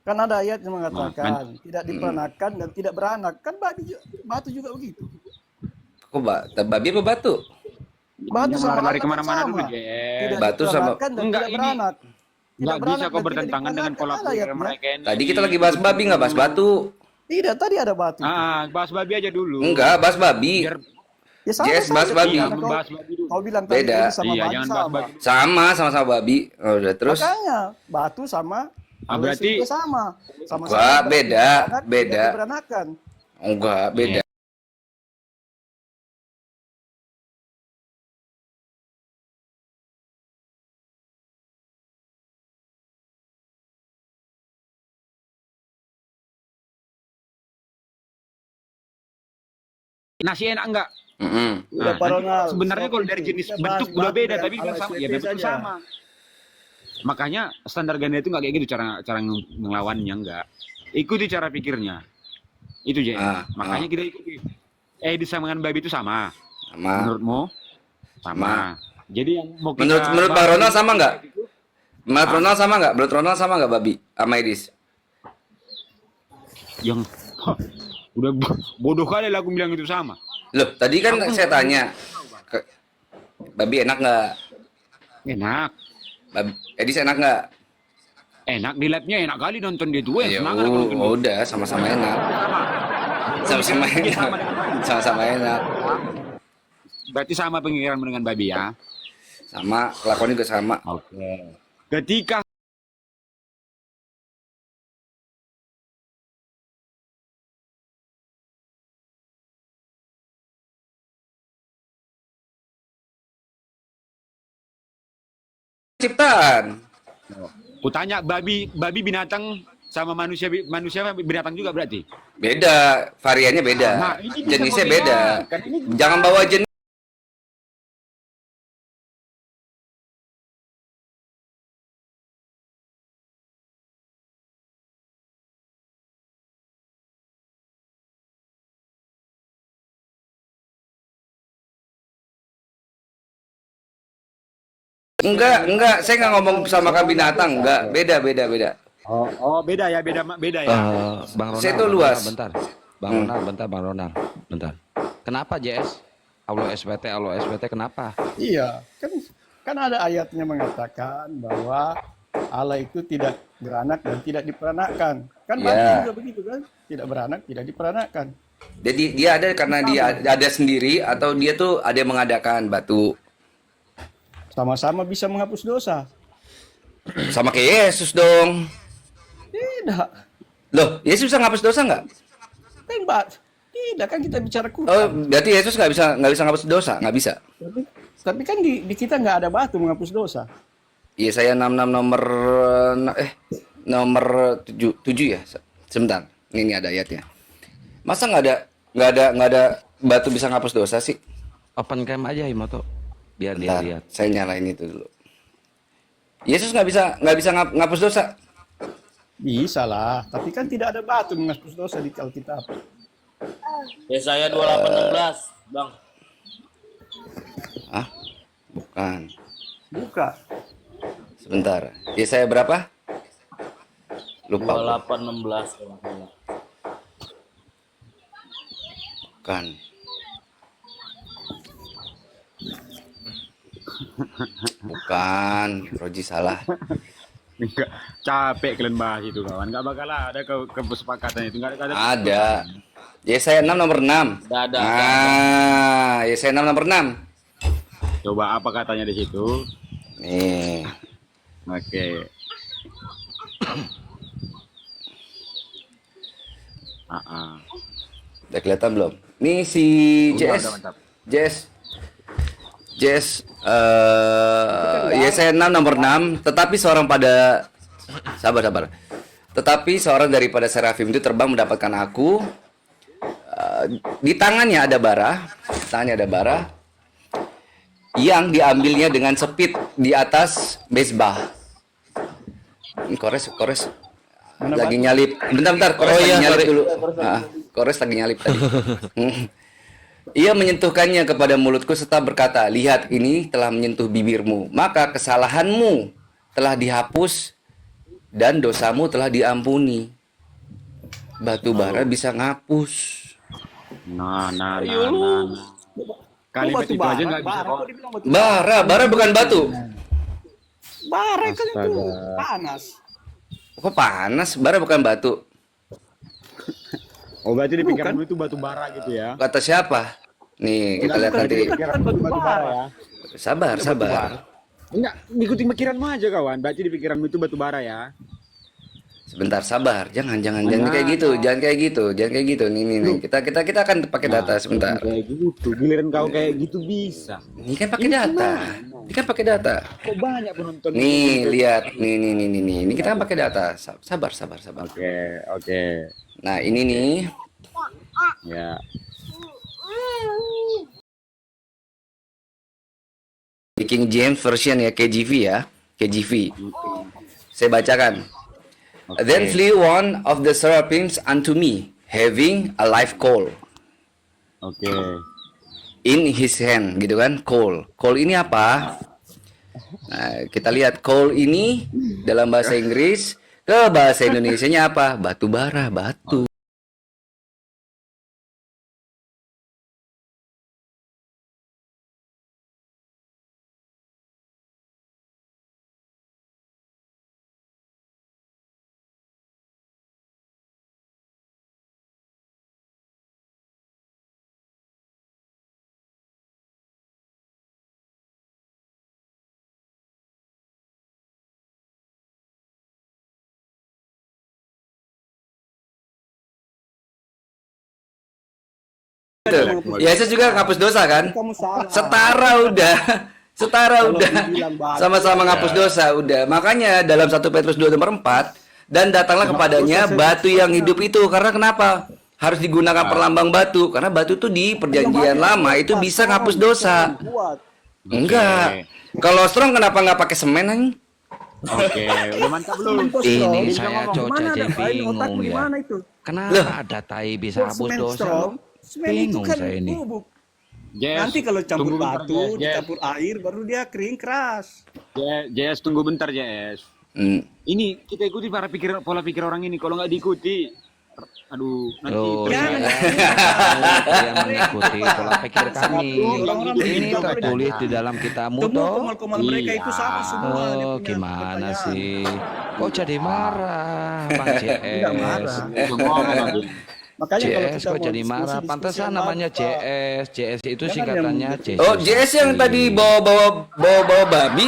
Kan ada ayat yang mengatakan Nah, tidak diperanakan dan tidak beranak. Kan batu juga begitu. Kok babi apa batu? Batu Jangan sama lari-lari anak kan kemana-mana sama. dulu, Jen. Tidak Batu sama- diperanakan dan Enggak, tidak ini beranak. Nggak bisa kau dan bertentangan tidak dengan pola diperanakan pikir ayatnya. mereka ini. Tadi kita lagi bahas babi nggak bahas batu. Tidak, tadi ada batu. Bahas babi aja dulu. Enggak, bahas babi. Biar Ya sama Yes, saja, bahas babi. iya, karena membahas babi dulu. Kau bilang tadi Beda. ini sama Iya, babi jangan bahas sama. babi. Sama babi. Oh, udah terus. Makanya batu sama Berarti LSD sama. Sama-sama Wah, tidak beda, beranak, beda. tidak diperanakan. Enggak, beda. nasi enak enggak? Mm-mm. Udah Nah, Paronal. sebenarnya kalau dari jenis Kita bentuk bahas udah batu beda, dan tapi bilang sama, ya LSD bentuk saja. sama. Makanya standar ganda itu nggak kayak gitu cara ngelawannya enggak. Ikuti cara pikirnya. Itu Jen. Makanya kita ikuti. Disamakan babi itu sama. Sama. Menurutmu? Sama. Jadi yang mau kita Menurut Pak bahas Ronald itu- sama nggak? Menurut Ronald sama nggak? Menurut Ronald sama nggak babi sama Edis? Yang udah bodoh kali lah aku bilang itu sama. Loh, tadi kan saya tanya. Babi enak nggak? Enak. Edis enak nggak? Enak di labnya, enak kali nonton dia tuh. Ya Semangat aku nonton dia. udah, sama-sama enak. Sama-sama Dia enak. Sama-sama enak. Berarti sama pemikiran dengan babi ya. Sama, kelakuan juga sama. Oke. Ketika Ciptaan. kutanya babi binatang sama manusia binatang juga berarti. Beda, variannya beda. Nah, ini bisa Jenisnya beda. membedakan. Ini Jangan bawa jenis. Enggak, saya nggak ngomong sama binatang, enggak, beda. oh beda ya, beda ya. Bang Ronald, Saya tuh luas. bentar. Bang Ronald, bentar. Kenapa JS? Allah SPT kenapa? Iya, kan ada ayatnya mengatakan bahwa Allah itu tidak beranak dan tidak diperanakkan. Kan batu Ya. juga begitu kan? Tidak beranak, tidak diperanakkan. Jadi dia ada karena dia ada sendiri atau dia tuh ada yang mengadakan batu. Sama-sama bisa menghapus dosa. Sama kayak Yesus dong. Tidak. Loh, Yesus bisa ngapus dosa nggak? Tidak kan kita bicara Oh, Quran. berarti Yesus nggak bisa ngapus dosa, nggak bisa. Tapi kan di kita nggak ada batu menghapus dosa. Iya, saya 66 nomor 7 ya. Sebentar. Ini ada ayatnya. Masa nggak ada batu bisa ngapus dosa sih? Open cam aja Imoto. Biar dia Bentar, lihat. saya nyalain itu dulu. Yesus nggak bisa ngapus dosa. Bisa lah, tapi kan tidak ada batu menghapus dosa di Alkitab. Yesaya 28:16, Bang. Ah, bukan. Buka. Sebentar. Yesaya berapa? Lupa. 28:16 kalau nggak salah. Bukan. Bukan. Roji salah. Enggak, capek kalian bahas itu kawan. Enggak bakal ada kesepakatan itu. Enggak ada. Ada. Yesaya 6 nomor 6. Ada. Nah, Yesaya 6 nomor 6. Coba apa katanya di situ? Nih. Oke. Udah kelihatan belum? Nih si Udah, JS. mantap. JS Yesaya 6 nomor 6, tetapi seorang pada sabar. Tetapi seorang daripada serafim itu terbang mendapatkan aku. Di tangannya ada bara yang diambilnya dengan sepit di atas mezbah. Ini kores lagi nyalip. Bentar, kores lagi nyalip dulu. Kores lagi nyalip tadi. Ia menyentuhkannya kepada mulutku serta berkata, lihat ini telah menyentuh bibirmu, maka kesalahanmu telah dihapus dan dosamu telah diampuni. Batu bara bisa ngapus. Nah. Kalimat Kalimat itu aja nggak bisa. Kok dibilang batu Bara bukan batu. bara kan itu Astaga. panas. Kok panas? Bara bukan batu. Oh berarti di pikiranmu itu batu bara gitu ya? Kata siapa? Nih, kita lihat nanti. Kan batu bara ya? Sabar. Enggak, ngikutin pikiranmu aja kawan. Berarti di pikiranmu itu batu bara ya? Sebentar, sabar. Jangan kayak gitu. Jangan kayak gitu. Nih. Kita akan pakai data sebentar. Kayak gitu. Giliran kau kayak gitu bisa. Ini kan pakai data. Kok banyak penonton? Nih, lihat. Nih. Ini kita kan pakai data. Sabar. Oke. Nah, ini nih. Ya. King James version ya, KJV ya. KJV. Saya bacakan. Then flew one of the seraphims unto me, having a live coal Oke. in his hand, gitu kan? Coal ini apa? Nah, kita lihat coal ini dalam bahasa Inggris, ke bahasa Indonesianya apa? Batu bara, batu. Itu. Yesus juga ngapus dosa kan? Kamu salah. Setara udah. Setara Kalau udah. dibilang batu, Sama-sama ngapus dosa udah. Makanya dalam 1 Petrus 2 nomor 4, dan datanglah kepadanya batu yang hidup itu. Karena kenapa? Harus digunakan perlambang batu. Karena batu itu di perjanjian lama itu bisa ngapus dosa. buat. Enggak. Kalau strong kenapa nggak pakai semen anjing? Oke, udah mantap belum? Ini Bisa saya ngomong. coba Mana jadi ada kain, bingung otak di ya. mana itu? Kenapa ada tai bisa hapus Semen dosa? strong, semen itu Bingung kan saya ini. bubuk. Jess, Nanti kalau campur tunggu bentar, batu, Jess. dicampur air, baru dia kering keras. Jess, tunggu bentar, Jess. Ini kita ikuti pola pikir orang ini. Kalau nggak diikuti, aduh, nanti Oh, terjadi. saya mengikuti pola pikir kami. Orang-orang Ini begitu, tertulis di dalam kitabmu Semua toh. komal-komal mereka itu sama semua. dia Oh, punya gimana pertanyaan. sih? Kok jadi marah, Bang Enggak JS? marah. Ngomong lagi. Makanya kalau JS kita kok mau jadi diskusi, marah? diskusi Pantesan yang namanya apa? JS. JS itu Jangan singkatannya yang- JS. Oh, JS yang tadi bawa babi.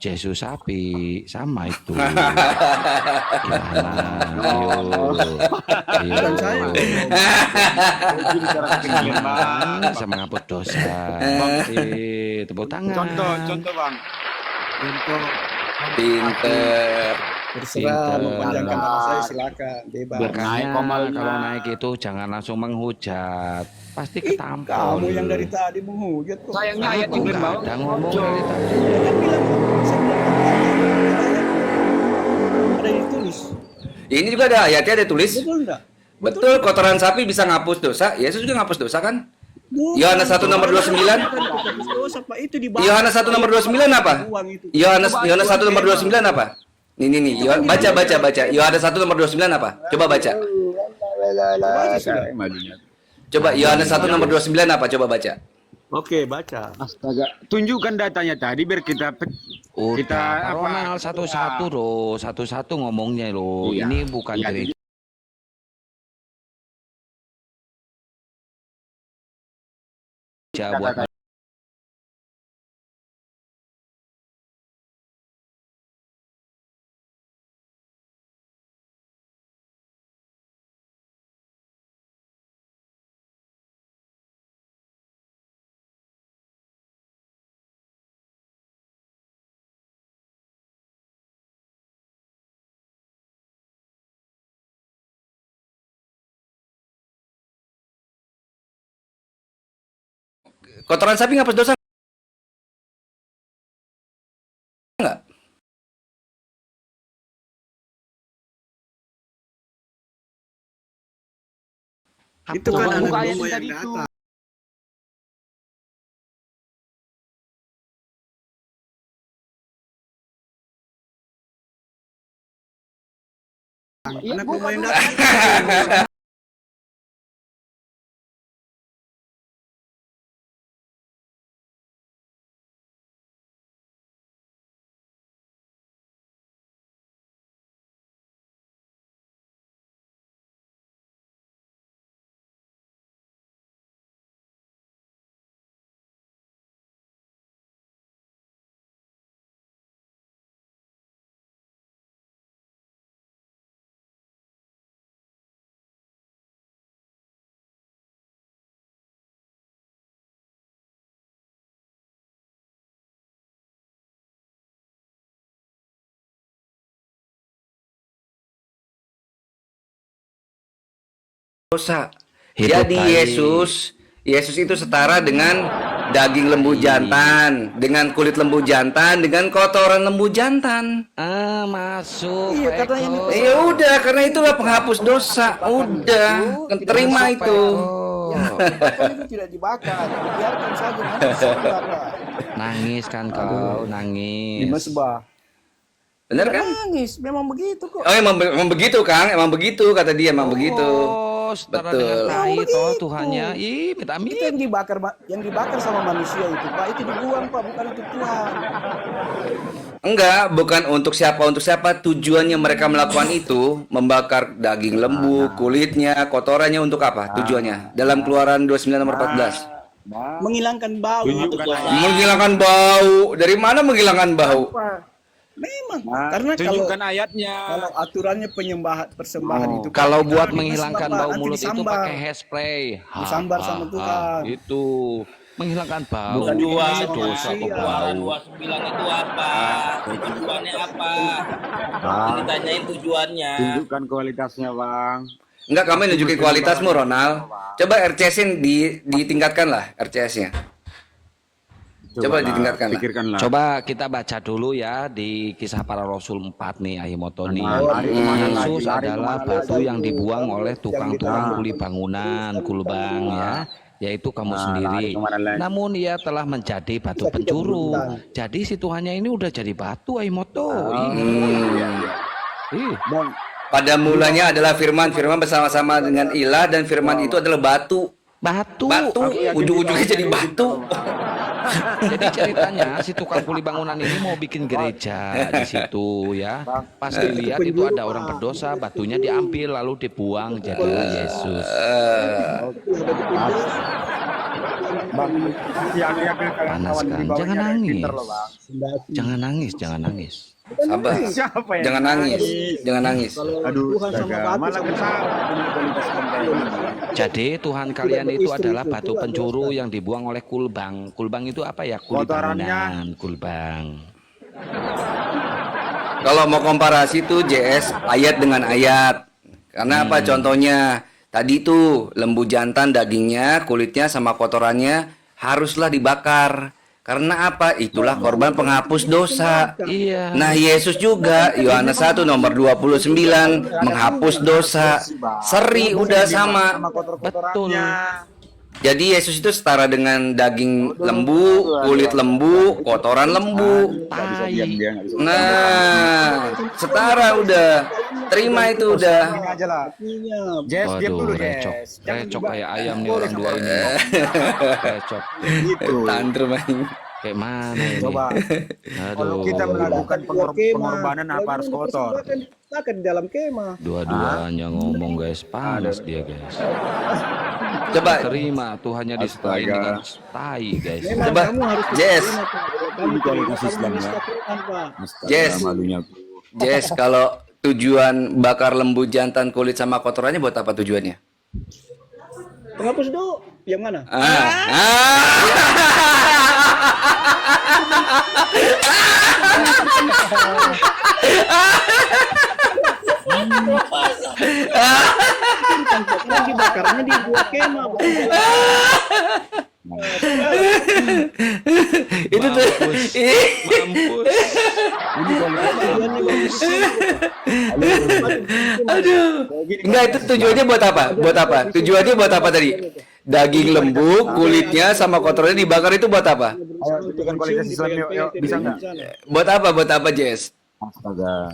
Yesus sapi sama itu. Gimana? Ayo. Bukan saya. Itu bicara kekinian, Bang. Bisa menghapus dosa. Tepuk tangan. Contoh, Bang. Pinter. Terserah, Pinter. mau panjangkan nama saya silakan, bebas. Naik Makanya komalnya. kalau naik itu jangan langsung menghujat. Pasti Ih, ketampol. kamu yang dari tadi menghujat kok. Sayangnya ayat Aku yang nggak berbau. ada ngomong dari tadi. Saya bilang, saya bilang ada yang ditulis. Ini juga ada ayatnya, ada tulis. Betul enggak? Betul, kotoran sapi bisa ngapus dosa. Yesus juga ngapus dosa kan? Yohanes 1 nomor 29. Itu dibahas. Yohanes 1 nomor 29 apa? Buang itu. Yohanes 1 nomor 29 apa? Nih. Baca. Yohanes 1 nomor 29 apa? Coba baca. Baca sudah. Coba Yohanes 1 nomor 29 apa? Coba baca. Oke, baca. Astaga, tunjukkan datanya tadi biar kita Udah, Ronald satu-satu loh, satu-satu ngomongnya loh. Iya. Ini bukan Iya, gereja buat Kotoran sapi ngapus dosa enggak? Itu kan Buka anak ayat domba yang yang tadi itu. datang. Anak domba yang datang. Dosa. Hidup Jadi tai. Yesus itu setara dengan daging lembu jantan, dengan kulit lembu jantan, dengan kotoran lembu jantan. masuk. Iya, Pak katanya Eko. ini Ya udah, karena itulah penghapus dosa. Udah, terima Masuk, Pak itu. Eko. Dibakar itu tidak dibakar, biarkan saja nanti dibakar. Nangis kan kau, Di nangis. mesbah. Bener kan? Nangis, memang begitu kok. Oh, emang begitu, Kang. Emang begitu kata dia, emang begitu. Oh, setara Betul. dengan tai Oh, toh begitu. Tuhannya. Ih, minta Itu amin. yang dibakar sama manusia itu, Pak, itu dibuang, Pak, bukan untuk Tuhan. Enggak, bukan untuk siapa. Tujuannya mereka melakukan itu, membakar daging lembu, kulitnya, kotorannya untuk apa? Tujuannya. Dalam Keluaran 29 nomor 14. menghilangkan bau. Tunjukkan aja. Menghilangkan bau. Dari mana menghilangkan bau? Memang, Nah, karena tunjukkan ayatnya. kalau aturannya persembahan itu kan Kalau buat jangan menghilangkan disambar, bau nanti mulut itu disambar. pakai hairspray. Disambar sama Tuhan. Itu menghilangkan bau. Bukan Tujuan Ini dosa kok Keluaran bau. 29 itu apa? Tujuannya apa? Bang, Ditanyain tujuannya. tunjukkan kualitasnya, Bang. Enggak, kami nunjukin kualitasmu, Ronald. Coba RCS-in ditingkatkan lah RCS-nya. Coba ditingkatkan lah. Pikirkanlah. Coba kita baca dulu ya di Kisah Para Rasul 4 nih, Ahimoto nih. Yesus adalah batu yang dibuang oleh tukang-tukang kuli bangunan, kulbang ya, yaitu kamu sendiri. Namun ia telah menjadi batu pencuru. Jadi si Tuhannya ini udah jadi batu, Ahimoto. Ih. Bang, Pada mulanya adalah firman bersama-sama dengan ilah, dan firman itu adalah batu. Batu. Ujung-ujungnya jadi batu. Jadi ceritanya si tukang kuli bangunan ini mau bikin gereja di situ ya. Pas dilihat itu ada orang berdosa, batunya diambil lalu dibuang jadilah Yesus. Panas kan? Jangan nangis. Jangan nangis, jangan nangis. Sabar. Siapa ya? Jangan nangis. Jangan nangis. Aduh, Tuhan sama astaga. batu Malah sama kesal dengan kualitas konten ini. Jadi Tuhan kalian itu adalah batu pencuru yang dibuang oleh kulbang. Kulbang itu apa ya? Kuli bangunan, kulbang. Kalau mau komparasi tuh JS ayat dengan ayat. Karena apa contohnya? Tadi tuh lembu jantan dagingnya, kulitnya sama kotorannya haruslah dibakar. Karena apa? Itulah korban penghapus dosa. Iya. Nah, Yesus juga Yohanes 1 nomor 29 menghapus dosa. Seri udah sama. Betul. Jadi Yesus itu setara dengan daging lembu, kulit lembu, kotoran lembu. Nggak bisa diam dia, nggak bisa. Nah, setara udah. Terima itu udah. Ini aja lah. Jess, diam Waduh, dulu, recok. Jess. Recok kayak ayam nih orang dua ini. Recok. Gitu. Tantrum aja. Kayak mana ini? Coba. Kalau Aduh. kita melakukan pengorbanan apa harus kotor? Kita di dalam kemah. Dua-duanya ngomong guys, panas dia guys. Coba Terima Tuhannya disetain Astaga. dengan tai guys. Memang Coba, kamu harus Jess. Kamu kualitas Islam, ya. Pak. Astaga, Jess. malunya. Jess, kalau tujuan bakar lembu jantan kulit sama kotorannya buat apa tujuannya? Penghapus do. Yang mana? Karena dibakarnya di buah kemah. Itu tuh. Mampus. Aduh. Enggak, itu tujuannya buat apa? Buat apa? Tujuannya buat apa tadi? Daging lembu, kulitnya sama kotorannya dibakar itu buat apa? Ayo, tunjukkan kualitas Islam, yuk. Bisa nggak? Buat apa? Buat apa, Jess? Astaga.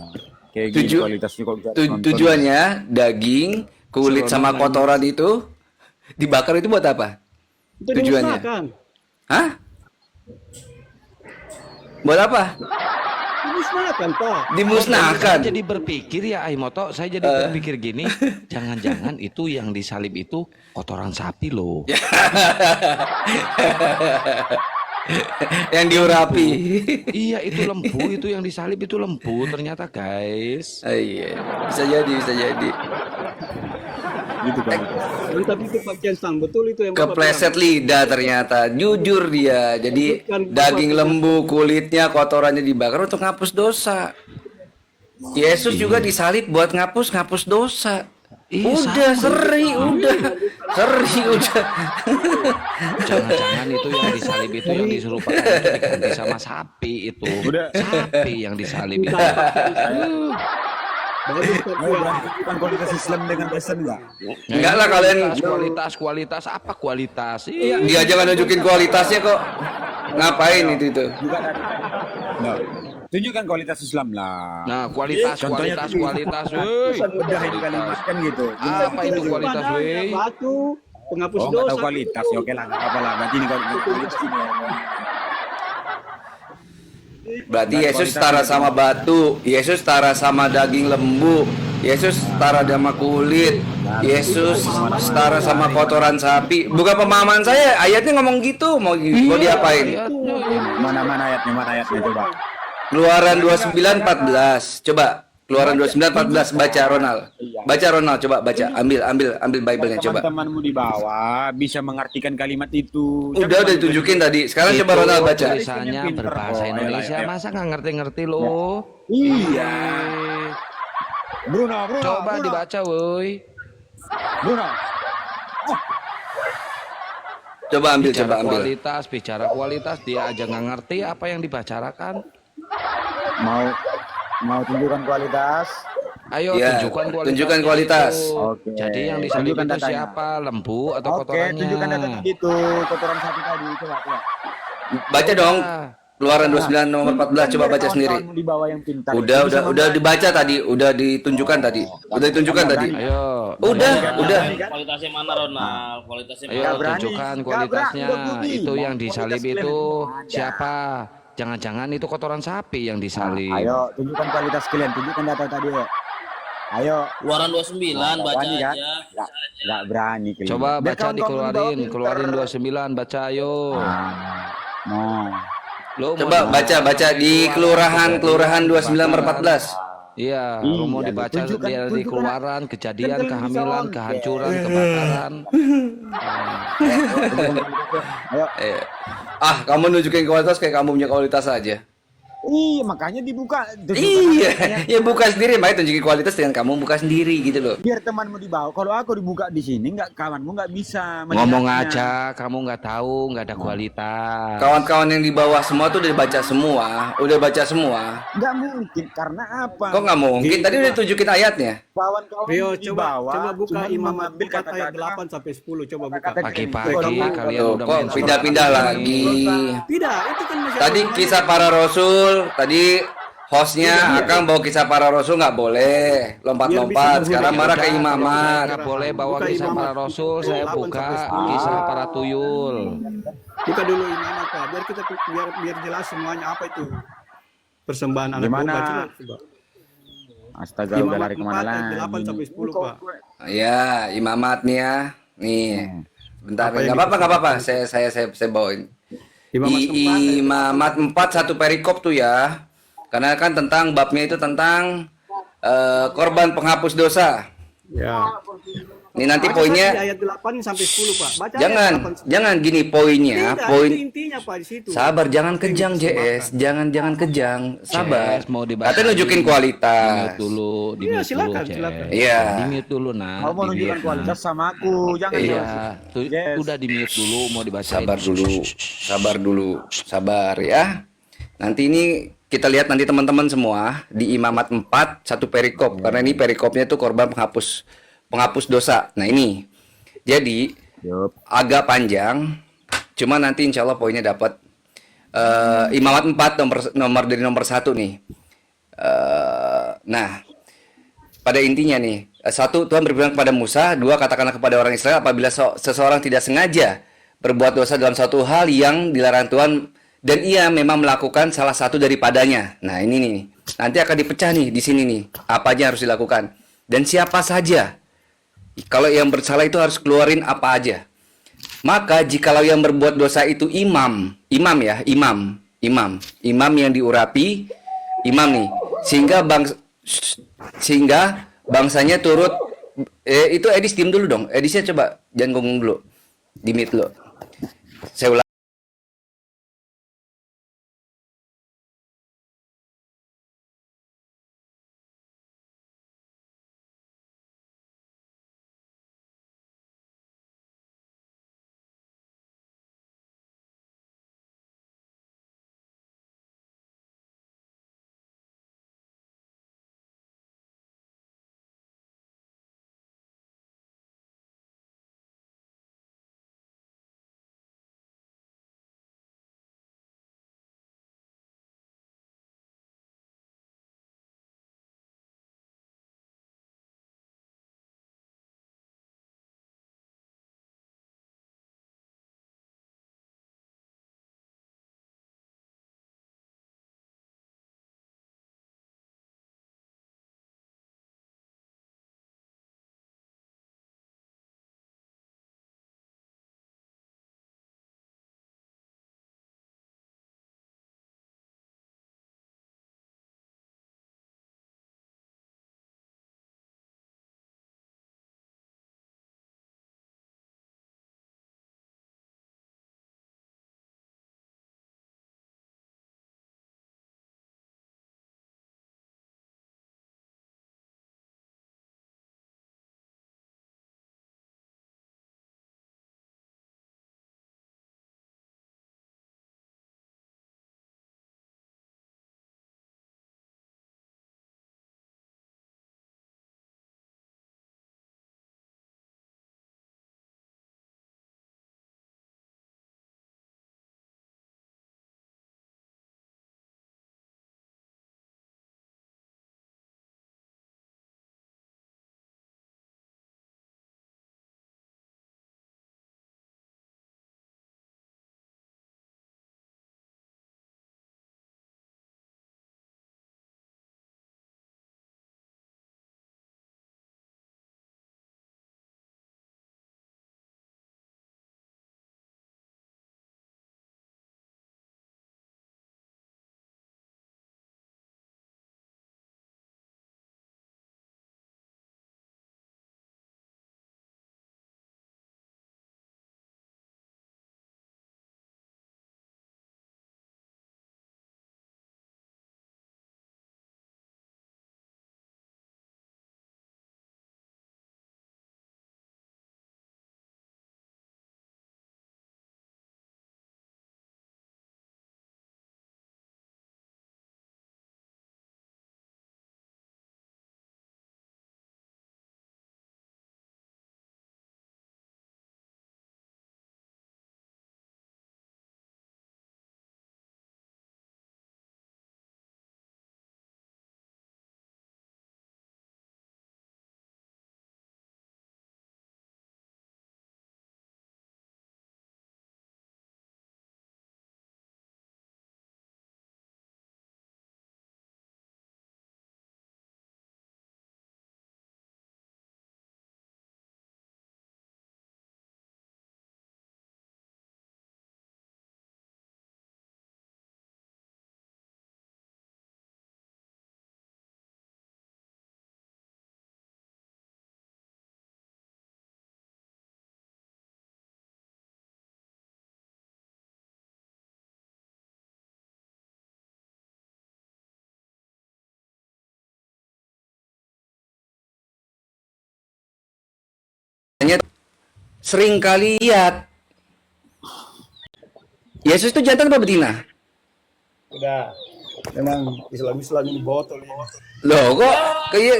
Kayak gini kualitasnya kok bisa nonton. Tujuannya daging, kulit sama kotoran itu dibakar itu buat apa? Itu Tujuannya? dimusnahkan. Hah? Buat apa? Dimusnahkan, Pak. Dimusnahkan. Saya jadi berpikir ya Aimoto, saya jadi berpikir gini, jangan-jangan itu yang disalib itu kotoran sapi loh. Yang diurapi. Iya, itu lembu, itu yang disalib itu lembu ternyata guys. Iya, bisa jadi, bisa jadi. Gitu kan. Tapi itu Pak Kian betul itu yang Bapak Kepleset lidah ternyata. Jujur dia. Jadi daging lembu, kulitnya, kotorannya dibakar untuk ngapus dosa. Yesus juga disalib buat ngapus dosa. Udah seri, udah. Seri, udah. Jangan-jangan itu yang disalib itu yang disuruh pakai itu diganti sama sapi itu. Udah. Sapi yang disalib itu. Ayo, berani tunjukkan kualitas Islam dengan Kristen nggak? Enggak lah kalian. Kualitas apa kualitas? Iya. Dia jangan nunjukin kualitasnya kok. Ngapain itu? Bukan ada. No. Tunjukkan kualitas Islam lah. Nah, kualitas. Woi. Bedah itu kalimat kan gitu. Apa itu kualitas, woi? Batu, penghapus Oh, nggak dosa. tahu kualitas. Ya oke lah, nggak apa lah. Berarti ini kualitas ini. Berarti Yesus setara sama batu. Yesus setara sama daging lembu. Yesus setara sama kulit. Yesus setara sama kotoran sapi. Bukan pemahaman saya. Ayatnya ngomong gitu. Mau diapain? Ayatnya ini. Mana ayatnya? Mana ayatnya coba? Keluaran 29:14. Coba. Keluaran 29:14 baca Ronald. Baca Ronald, coba baca. Ambil Bible-nya coba. Teman-temanmu di bawah bisa mengartikan kalimat itu. Udah ditunjukin tadi. Sekarang Itu coba Ronald baca. tulisannya berbahasa Indonesia, masa nggak ngerti-ngerti lo? Iya. Bruno. Coba dibaca, woi. Bruno. Coba ambil. Bicara kualitas, dia aja nggak ngerti apa yang dibicarakan. Mau tunjukkan kualitas. Ayo Ya, tunjukkan kualitas. Oke. Jadi yang disalib itu siapa? Lembu atau kotorannya? Oke, tunjukkan data tadi itu, kotoran sapi tadi. Coba. Baca dong. Keluaran 29 nomor 14 coba baca sendiri. Di bawah yang pintar. Udah dibaca tadi, udah ditunjukkan tadi. Udah ditunjukkan tadi. Ayo. Udah. Kualitasnya mana Ronald? Kualitasnya Ayo mana? tunjukkan kualitasnya. Itu yang disalib itu siapa? Jangan-jangan itu kotoran sapi yang disalib. Ayo, tunjukkan kualitas kalian, tunjukkan data tadi ya. Ayo. Keluaran 29 baca aja. Enggak berani kalian. Coba baca keluarin 29, baca ayo. Lo Coba baca di kelurahan 29/14. Iya, lo mau dibaca dari keluaran, kejadian, kehamilan, kehancuran, kebakaran. Kamu nunjukin kualitas kayak kamu punya kualitas aja. Iya, makanya dibuka. Iya, ya buka sendiri, makanya tunjukin kualitas dengan kamu buka sendiri gitu loh. Biar temanmu dibawa. Kalau aku dibuka di sini, kawanmu nggak bisa. Ngomong aja, kamu nggak tahu, nggak ada kualitas. Kawan-kawan yang di bawah semua tuh udah baca semua. Nggak mungkin, karena apa? Kok nggak mungkin? Tadi udah tunjukin ayatnya. Kawan-kawan di bawah. Coba buka Imam mengambil 4 ayat 8 sampai 10. Coba buka. Pagi-pagi kalian udah Kok main pindah-pindah lagi. Tidak, itu kan masih Tadi kisah para rasul, tadi hostnya akan bawa kisah para rasul nggak boleh lompat-lompat. Sekarang marah ke imamat. Nggak boleh bawa kisah para rasul, saya buka kisah para tuyul. Buka dulu Imamat Pak, biar kita biar jelas semuanya apa itu persembahan anak Gimana? domba. Coba. Astaga, udah lari kemana lagi? 8 sampai 10 Pak. Ya, imamat nih ya. Nih. Bentar, Apa yang nggak apa-apa. Saya bawain. Imamat 4 satu perikop tuh ya. Karena kan tentang babnya itu tentang korban penghapus dosa. Ya. Ini nanti Baca poinnya di ayat 8 sampai 10 Pak. Baca jangan ayat 8. jangan gini poinnya. Tidak, Poin itu intinya Pak di situ. sabar, jangan kejang JS. Jangan kejang. Sabar. JS mau dibaca. Katanya nunjukin kualitas. Di mute dulu, silakan, Cek. silakan. Iya. Di mute dulu, nah. Kamu mau nunjukkan kualitas sama aku, jangan. Iya. Yes. Udah di mute dulu, mau dibaca. Sabar ya. Nanti ini kita lihat nanti teman-teman semua di Imamat 4 satu perikop karena ini perikopnya tuh korban penghapus dosa. Nah ini jadi agak panjang, cuma nanti insya Allah poinnya dapat. Imamat 4 nomor 1 nih. Nah pada intinya nih, 1 Tuhan berbilang kepada Musa, 2 katakanlah kepada orang Israel apabila seseorang tidak sengaja berbuat dosa dalam suatu hal yang dilarang Tuhan dan ia memang melakukan salah satu daripadanya. Nah ini nih, nanti akan dipecah nih di sini nih, apa aja yang harus dilakukan dan siapa saja. Kalau yang bersalah itu harus keluarin apa aja. Maka jikalau yang berbuat dosa itu imam yang diurapi, imam nih, sehingga bangsanya turut. Itu Edis diem dulu dong. Edisnya coba jangan ngomong dulu, di mute lo. Saya ulang. sering kali lihat. Yesus itu jantan apa betina? Udah. Memang Islam ini botol ini. Loh kok kayak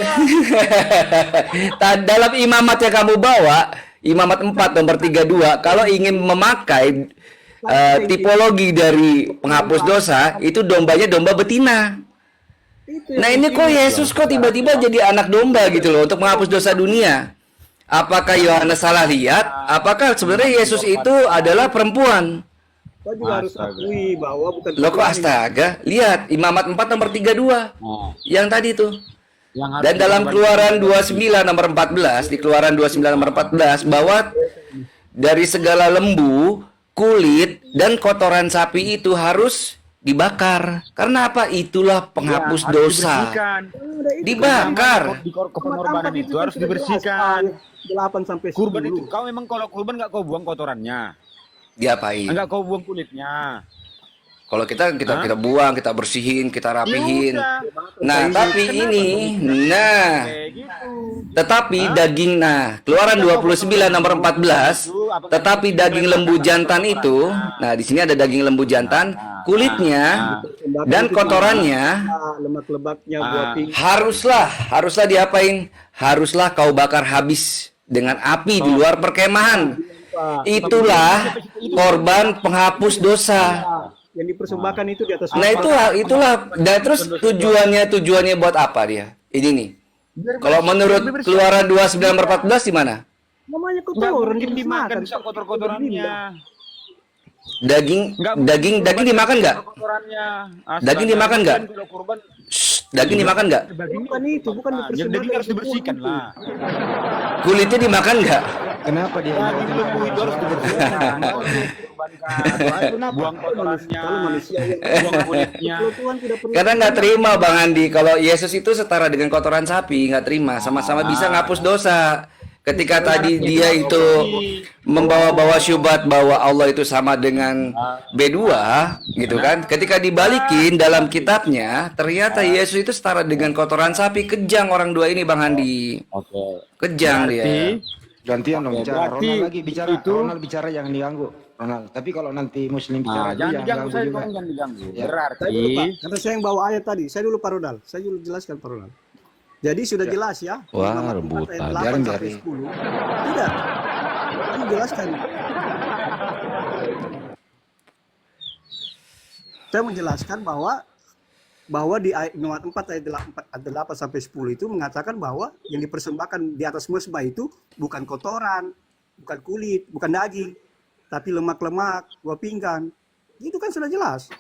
dalam imamat yang kamu bawa, imamat 4 nomor 32, kalau ingin memakai tipologi dari penghapus dosa, itu dombanya domba betina. Nah ini kok Yesus kok tiba-tiba jadi anak domba gitu loh untuk menghapus dosa dunia. Apakah Yohanes salah lihat? Apakah sebenarnya Yesus itu adalah perempuan? Kau juga harus akui bahwa bukan. Loh kok astaga? Lihat imamat 4 nomor 32. Yang tadi tuh. Dan dalam Keluaran 29 nomor 14, di Keluaran 29 nomor 14 bahwa dari segala lembu, kulit dan kotoran sapi itu harus dibakar. Karena apa? Itulah penghapus dosa. Dibakar. Di pengorbanan itu harus dibersihkan. 8 sampai 10. Kurban itu, kau memang kalau kurban nggak kau buang kotorannya, Diapain? nggak kau buang kulitnya. Kalau kita buang, kita bersihin, kita rapihin. Ya Nah, tapi ini, nah, Kayak gitu. tetapi daging, nah, Keluaran 29 nomor 14, tetapi daging lembu jantan itu, nah di sini ada daging lembu jantan, kulitnya dan kotorannya lemak-lemaknya buah pink. haruslah diapain? Haruslah kau bakar habis dengan api di luar perkemahan. Itulah korban penghapus dosa. Yang dipersembahkan itu di atas. Nah itulah. Dan terus tujuannya buat apa dia? Ini nih. Kalau menurut Keluaran 29 nomor 14 di mana? Namanya Nggak kotoran mungkin dimakan bisa kotor-kotorannya. Daging dimakan nggak? Kotorannya. Daging dimakan nggak? Kalau kurban, Daging dimakan nggak? Bukan itu, bukan yang dipersembahkan. daging harus dibersihkan lah. Kulitnya dimakan nggak? Kenapa dia Daging lembu itu harus dibersihkan. Buang kotorannya, Kalau manusia yang buang kulitnya. kalau Tuhan tidak pernah. Karena nggak terima Bang Andi kalau Yesus itu setara dengan kotoran sapi, nggak terima. Sama-sama bisa ngapus dosa. Ketika tadi dia itu membawa-bawa syubhat bahwa Allah itu sama dengan B2 gitu kan. Ketika dibalikin dalam kitabnya, ternyata Yesus itu setara dengan kotoran sapi. Kejang orang dua ini Bang Andi. Oke. Kejang dia. gantian dong bicara? berarti Ronald lagi bicara. itu- Ronald bicara jangan diganggu. Ronald. Tapi kalau nanti Muslim bicara, Jangan jangan diganggu, saya juga. jangan diganggu. Ya. Berarti Saya dulu, Pak. Karena saya yang bawa ayat tadi. Saya dulu Pak Ronald. Saya dulu jelaskan Pak Ronald. Jadi sudah jelas ya. Wah, Imamat 4 rebutan. ayat 8 Biarin, sampai biarin. 10. Tidak. Kami jelaskan. Saya menjelaskan bahwa di ayat Imamat 4 ayat 8 sampai 10 itu mengatakan bahwa yang dipersembahkan di atas mezbah itu bukan kotoran, bukan kulit, bukan daging, tapi lemak-lemak, buah pinggang. Itu kan sudah jelas.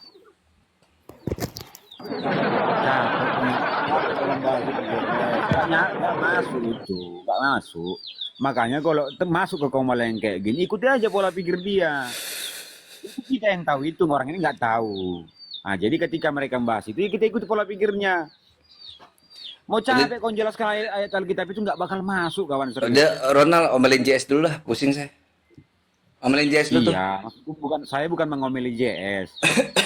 nggak masuk itu, nggak masuk. Makanya kalau masuk ke komal yang kayak gini, ikuti aja pola pikir dia. Itu kita yang tahu itu, orang ini nggak tahu. Nah, jadi ketika mereka membahas itu, kita ikuti pola pikirnya. Mau capek kau jelaskan ayat Alkitab itu nggak bakal masuk, kawan. Serius. Udah Ronald omelin JS dulu lah, pusing saya. Omelin JS dulu tuh. Iya, maksudku saya bukan mengomeli JS.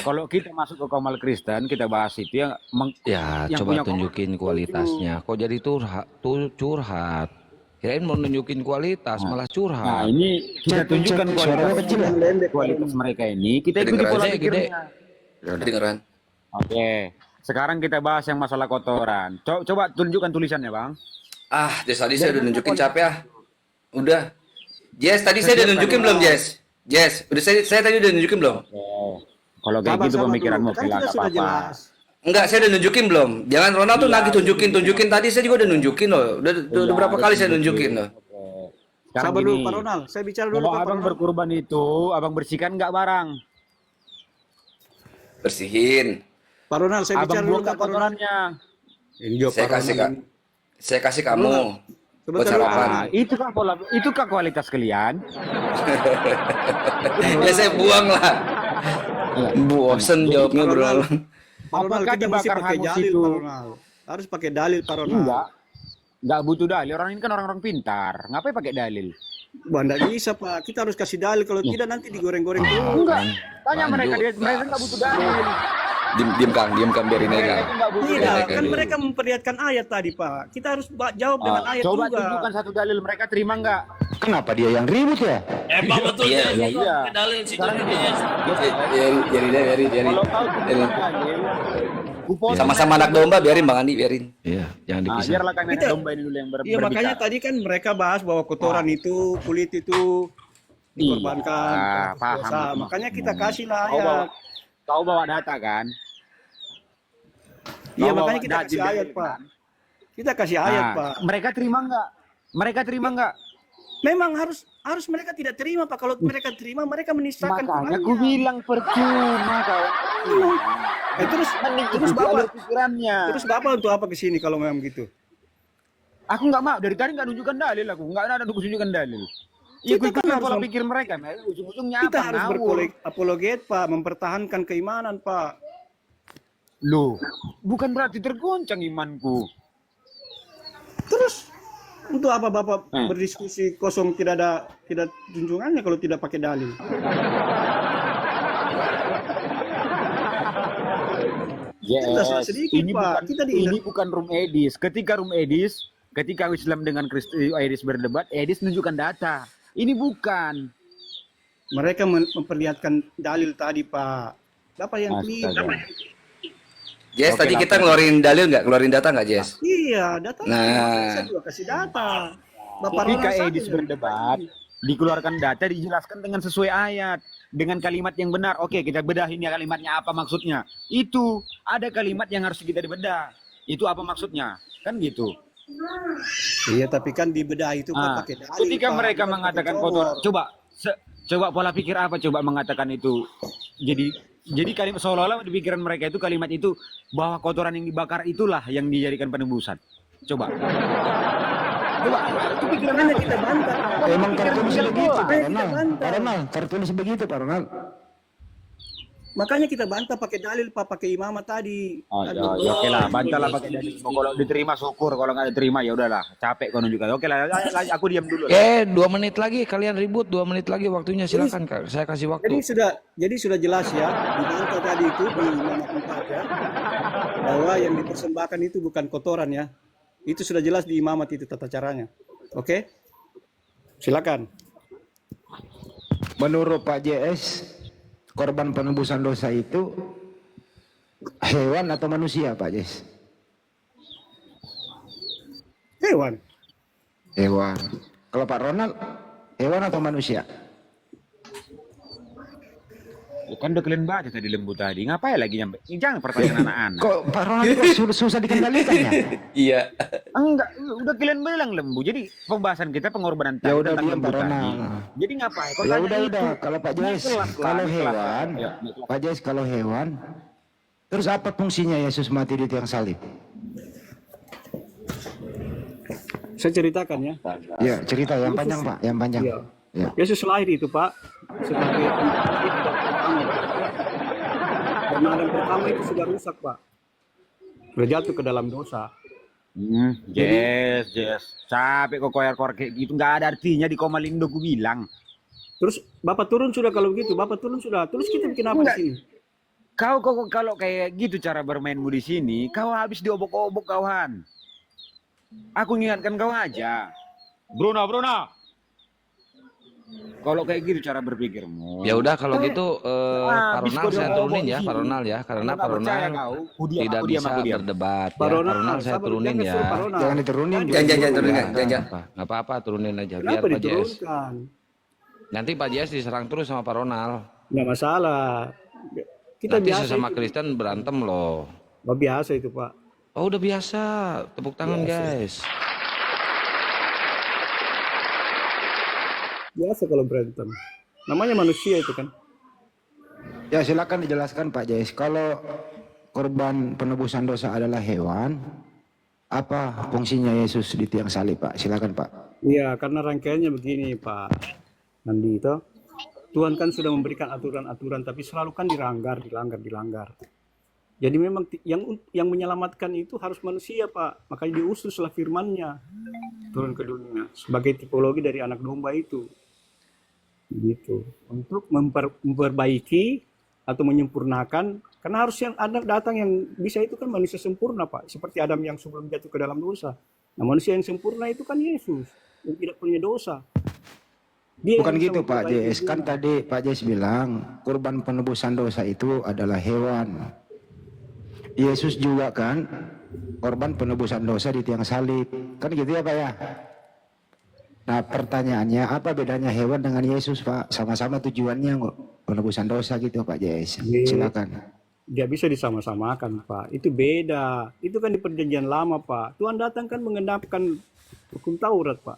Kalau kita masuk ke komal Kristen, kita bahas itu yang Ya, yang coba punya tunjukin kualitasnya. Kok jadi curhat? Kirain mau nunjukin kualitas, malah Nah, curhat. ini kita tunjukkan kualitas mereka ini. Kita ikuti pola Gede, pikirnya. Kedengeran. Oke, sekarang kita bahas yang masalah kotoran. Coba tunjukkan tulisannya, Bang. Ah, Jess tadi saya udah nunjukin capek ah. Udah. Jess tadi saya udah nunjukin belum, Jess? Jess, udah saya tadi udah nunjukin belum? Kalau kayak gitu Sabar pemikiranmu, dulu. Kan Vila, kita nggak sudah apa-apa. jelas. Enggak, saya udah nunjukin belum? Jangan Ronald tuh lagi tunjukin tadi saya juga udah nunjukin loh. Udah berapa kali saya nunjukin loh. Sekarang Sabar dulu gini, Pak Ronald. Saya bicara dulu kalau Pak abang Ronald. berkurban itu, abang bersihkan nggak barang? Bersihin. Pak Ronald, saya Abang bicara dulu buang Pak nggak Ronald. kotorannya? Saya kasih Kak. Saya kasih kamu buat Sebentar, sarapan. Nah, itu kan kualitas kalian. Ya saya buang lah. Bosen jawabnya bro. Pak Ronald, Apakah kita mesti dibakar pakai hangus dalil itu? Pak Ronald. Harus pakai dalil Pak Ronald. Enggak butuh dalil. Orang ini kan orang-orang pintar. Ngapain pakai dalil? Wah, nggak bisa Pak. Kita harus kasih dalil. Kalau tidak nanti digoreng-goreng dulu. Enggak. Tanya mereka, Lanjut. mereka nggak butuh dalil. Diam Kang, biarin aja Kang. Itu nggak butuh Tidak, Mereka kan dulu. mereka memperlihatkan ayat tadi, Pak. Kita harus jawab dengan ayat coba juga. tunjukkan satu dalil, mereka terima nggak? Kenapa dia yang ribut ya? Emang betul Iya, ya, iya. dalil si Sekarang Johnny ini. Yes. Biarin. Kalau kau tunjukkan dalil, kupotong Sama-sama anak domba, biarin Bang Andi, biarin. Iya, jangan Nah, dipisah. biarlah kami anak Kita- domba ini dulu yang Iya, makanya berbicara. tadi kan mereka bahas bahwa kotoran itu, kulit itu dikorbankan. Iya, untuk paham dosa. itu Makanya maksudmu. kita kasihlah Kau bawa, ayat. kau bawa data kan? Iya, Kau makanya bawa kita kasih dalil, ayat, kan? Pak. Kita kasih ayat, Nah, Pak. mereka terima nggak? Mereka terima nggak? Memang harus mereka tidak terima, Pak. Kalau mereka terima, mereka menistakan Makanya Qurannya. aku bilang percuma kau. Terus Bapak, pikirannya. terus Bapak untuk apa ke sini kalau memang gitu? Aku nggak mau, dari tadi nggak nunjukkan dalil, aku nggak ada tunjukkan dalil. Kita Ikut kan harus pola pikir mereka, ujung-ujungnya Kita apa? harus Ngawur. berapologet, Pak, mempertahankan keimanan, Pak. Loh, bukan berarti tergoncang imanku. Terus untuk apa Bapak berdiskusi kosong, tidak junjungannya kalau tidak pakai dalil? Yes, Kita salah sedikit, ini Pak. bukan, Kita ini bukan room edis. Ketika Islam dengan Edis berdebat, Edis menunjukkan data. Ini bukan. Mereka memperlihatkan dalil tadi, Pak. Bapak yang clear. Astaga. Jess, Oke, tadi kita lapor. ngeluarin dalil nggak? Ngeluarin data nggak, Jess? Iya, data. Nah. Saya juga kasih data. Bapak Ketika Ronald Edis Salim. berdebat, dikeluarkan data, dijelaskan dengan sesuai ayat, dengan kalimat yang benar. Oke, kita bedah ini kalimatnya apa maksudnya. Itu ada kalimat yang harus kita dibedah. Itu apa maksudnya? Kan gitu. Iya, tapi kan di bedah itu Pak Ah, pakai dalil. ketika Pak, mereka bukan pakai mengatakan comor. kotor, coba pola pikir apa coba mengatakan itu. Jadi kalimat seolah-olah di pikiran mereka itu kalimat itu bahwa kotoran yang dibakar itulah yang dijadikan penebusan. Coba. Coba, itu pikiran Makanya apa? kita bantah. Pak. Emang tertulis Pikiran begitu, bola. Pak Ronald. bantah. Pak Ronald, tertulis begitu, Pak Ronald. Makanya kita bantah pakai dalil, Pak, pakai imamat tadi. Oh, ya, oke lah, bantahlah pakai dalil. Kalau diterima syukur, kalau nggak diterima ya udahlah, capek kau nunjukkan. Oke lah, aku diam dulu. 2 menit lagi kalian ribut, 2 menit lagi waktunya, silakan Kak. Saya kasih Jadi waktu. sudah jelas ya, dibantah tadi itu di imamat 4 ya, bahwa yang dipersembahkan itu bukan kotoran ya. Itu sudah jelas di imamat itu tata caranya. Oke? Silakan. Menurut Pak JS, korban penebusan dosa itu hewan atau manusia, Pak JS? Hewan. Hewan. Kalau Pak Ronald, hewan atau manusia? Ya, kan udah kalian baca tadi lembu tadi. Ngapain lagi nyampe? Jangan pertanyaan anak-anak. Kok Pak Ronald kok susah dikendalikan ya? Iya. Enggak, udah kalian bilang lembu. Jadi pembahasan kita pengorbanan Ya tadi udah tentang diam, lembu Pak tadi. Ronald. Jadi ngapain? Kau Ya tanya udah itu. kalau Pak JS, Kelas, kalau kelas. hewan, Ya, Pak JS kalau hewan, terus apa fungsinya Yesus mati di tiang salib? Saya ceritakan ya. Ya, cerita yang panjang, Pak, yang panjang. Iya. Ya. Yesus lahir itu Pak sebagai karena Adam pertama itu sudah rusak Pak. Sudah jatuh ke dalam dosa. Yes. Capek kok koyar-koyar kayak gitu. Nggak ada artinya di Komalindo ku bilang. Terus Bapak turun sudah kalau begitu, Bapak turun sudah. Terus kita bikin apa di Enggak. sini? Kau kalau kayak gitu cara bermainmu di sini, kau habis diobok-obok kawan. Aku ingatkan kau aja. Bruno. Kalau kayak gitu cara berpikirmu. Ya udah kalau gitu Pak habis Ronald kau saya diobok turunin di ya, sini. Pak Ronald ya, karena Kalau Pak nggak percaya Ronald kau, aku diam, tidak aku diam, bisa aku diam. berdebat. Pak Ya, Ronald, Pak Ronald saya sabar, turunin jangan ya. suruh Pak Ronald. Jangan diturunin. Jangan turunin, Nggak jangan. Nggak apa-apa, turunin aja biar Kenapa Pak JS. diturunkan? Nanti Pak JS diserang terus sama Pak Ronald. Nggak masalah. Kita Nanti biasa sesama itu. Kristen berantem loh. Nggak biasa itu Pak. Oh udah biasa, tepuk tangan guys. Biasa kalau berantem. Namanya manusia itu kan. Ya silakan dijelaskan Pak JS. Kalau korban penebusan dosa adalah hewan, apa fungsinya Yesus di tiang salib, Pak? Silakan Pak. Iya, karena rangkaiannya begini Pak Nandi itu. Tuhan kan sudah memberikan aturan-aturan, tapi selalu kan dilanggar. Jadi memang yang menyelamatkan itu harus manusia Pak. Makanya diutuslah firman-Nya turun ke dunia sebagai tipologi dari anak domba itu. Gitu. Untuk memperbaiki atau menyempurnakan Karena harus yang ada datang yang bisa itu kan manusia sempurna, Pak. Seperti Adam yang sebelum jatuh ke dalam dosa. Nah, manusia yang sempurna itu kan Yesus yang tidak punya dosa. Dia Bukan yang bisa gitu Pak memperbaiki JS, kan dunia. tadi Pak JS bilang kurban penebusan dosa itu adalah hewan. Yesus juga kan korban penebusan dosa di tiang salib. Kan gitu ya Pak ya? Nah pertanyaannya apa bedanya hewan dengan Yesus Pak? Sama-sama tujuannya kok penebusan dosa gitu Pak JS. Dia, Silakan. dia bisa disama-samakan, Pak. Itu beda. Itu kan di perjanjian lama, Pak. Tuhan datang kan mengenapkan hukum Taurat, Pak.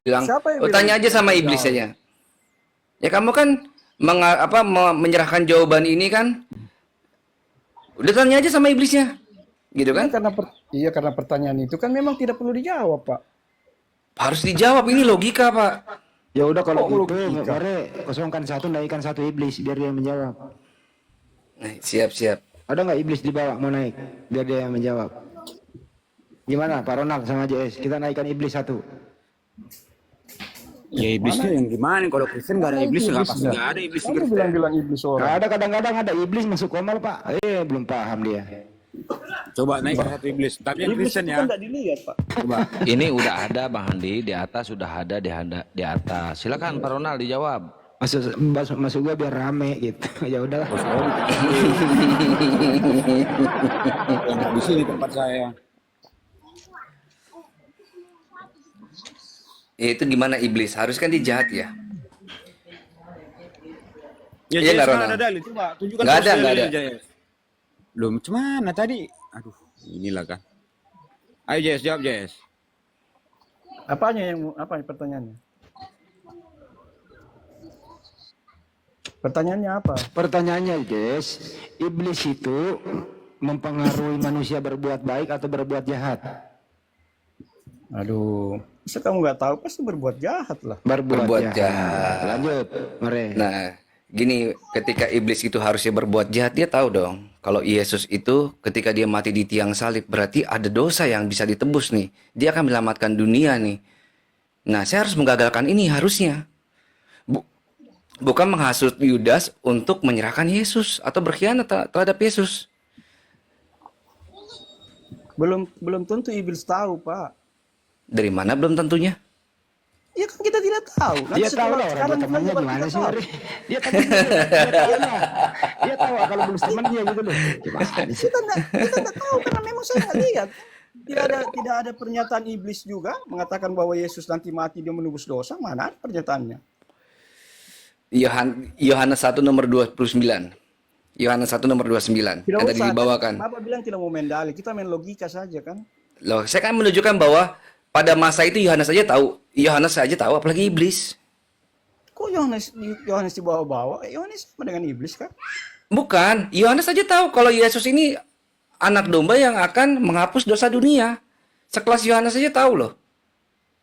bilang, Siapa yang oh, bilang tanya aja sama iblis jauh? saja. Ya kamu kan menyerahkan jawaban ini kan, udah tanya aja sama iblisnya, gitu Iya kan? karena pertanyaan itu kan memang tidak perlu dijawab, Pak. Harus dijawab, ini logika Pak. Ya udah kalau Oh, gitu, logika. mari kosongkan satu, naikkan satu iblis biar dia yang menjawab. Nah, siap. Ada nggak iblis di bawah mau naik biar dia yang menjawab? Gimana Pak Ronald sama JS? Kita naikkan iblis satu. Ya iblisnya yang gimana? Kalau Kristen nggak ada iblis, nggak pasti nggak ada iblis di Kamu Kristen. bilang-bilang iblis orang. Nggak ada, kadang-kadang ada iblis masuk komal Pak. Belum paham dia. Coba naik satu iblis. Tapi yang Iblis Kristen itu ya. kan tidak dilihat, Pak. Coba. Ini udah ada Bang Handi, di atas sudah ada di atas. Silakan Pak Ronald dijawab. Masuk gua biar rame gitu. Ya udah. Di sini tempat saya. Ya itu gimana iblis? Harus kan dia jahat ya? Ya Iya, JS nggak, mana Ronald? ada dalil? Coba tunjukkan Nggak ada, terus nggak dalilnya, ada. JS. Belum, cuman tadi. Aduh, inilah kan. Ayo JS, jawab JS. Apa pertanyaannya? Pertanyaannya apa? Pertanyaannya, Jess, iblis itu mempengaruhi manusia berbuat baik atau berbuat jahat? Aduh, masa kamu nggak tahu pasti berbuat jahat lah. Berbuat jahat. Lanjut, mari. Nah, gini, ketika iblis itu harusnya berbuat jahat, dia tahu dong. Kalau Yesus itu ketika dia mati di tiang salib, berarti ada dosa yang bisa ditebus nih. Dia akan menyelamatkan dunia nih. Nah, saya harus menggagalkan ini harusnya. Bukan menghasut Yudas untuk menyerahkan Yesus atau berkhianat terhadap Yesus. Belum tentu iblis tahu, Pak. Dari mana belum tentunya? Ya kan kita tidak tahu. Dia tahu lah orang sekarang temannya kita gimana sih, tahu. Mari? Dia tahu lah. Dia tahu kalau belum temannya gitu loh. Gimana sih? Kita tidak tahu karena memang saya nggak lihat. Tidak ada pernyataan iblis juga mengatakan bahwa Yesus nanti mati dia menebus dosa. Mana ada pernyataannya? Yohanes 1 nomor 29. Yohanes 1 nomor 29 Tidak yang tadi usah. dibawakan. Bapak bilang tidak mau main dalil. Kita main logika saja kan. Loh, saya kan menunjukkan bahwa pada masa itu Yohanes saja tahu apalagi iblis. Kok Yohanes dibawa-bawa? Yohanes sama dengan iblis kan? Bukan, Yohanes saja tahu kalau Yesus ini anak domba yang akan menghapus dosa dunia. Sekelas Yohanes saja tahu loh.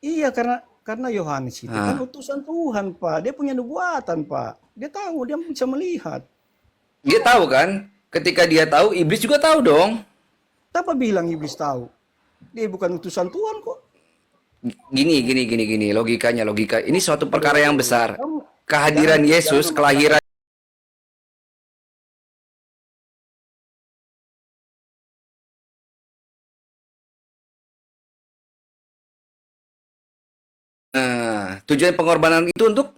Iya, karena Yohanes itu kan utusan Tuhan, Pak. Dia punya nubuatan, Pak. Dia tahu, dia bisa melihat. Dia tahu kan? Ketika dia tahu, iblis juga tahu dong. Siapa bilang iblis tahu? Dia bukan utusan Tuhan kok. Gini, logikanya. Ini suatu perkara yang besar. Kehadiran Yesus, kelahiran. Tujuan pengorbanan itu untuk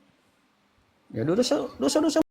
Ya dosa-dosa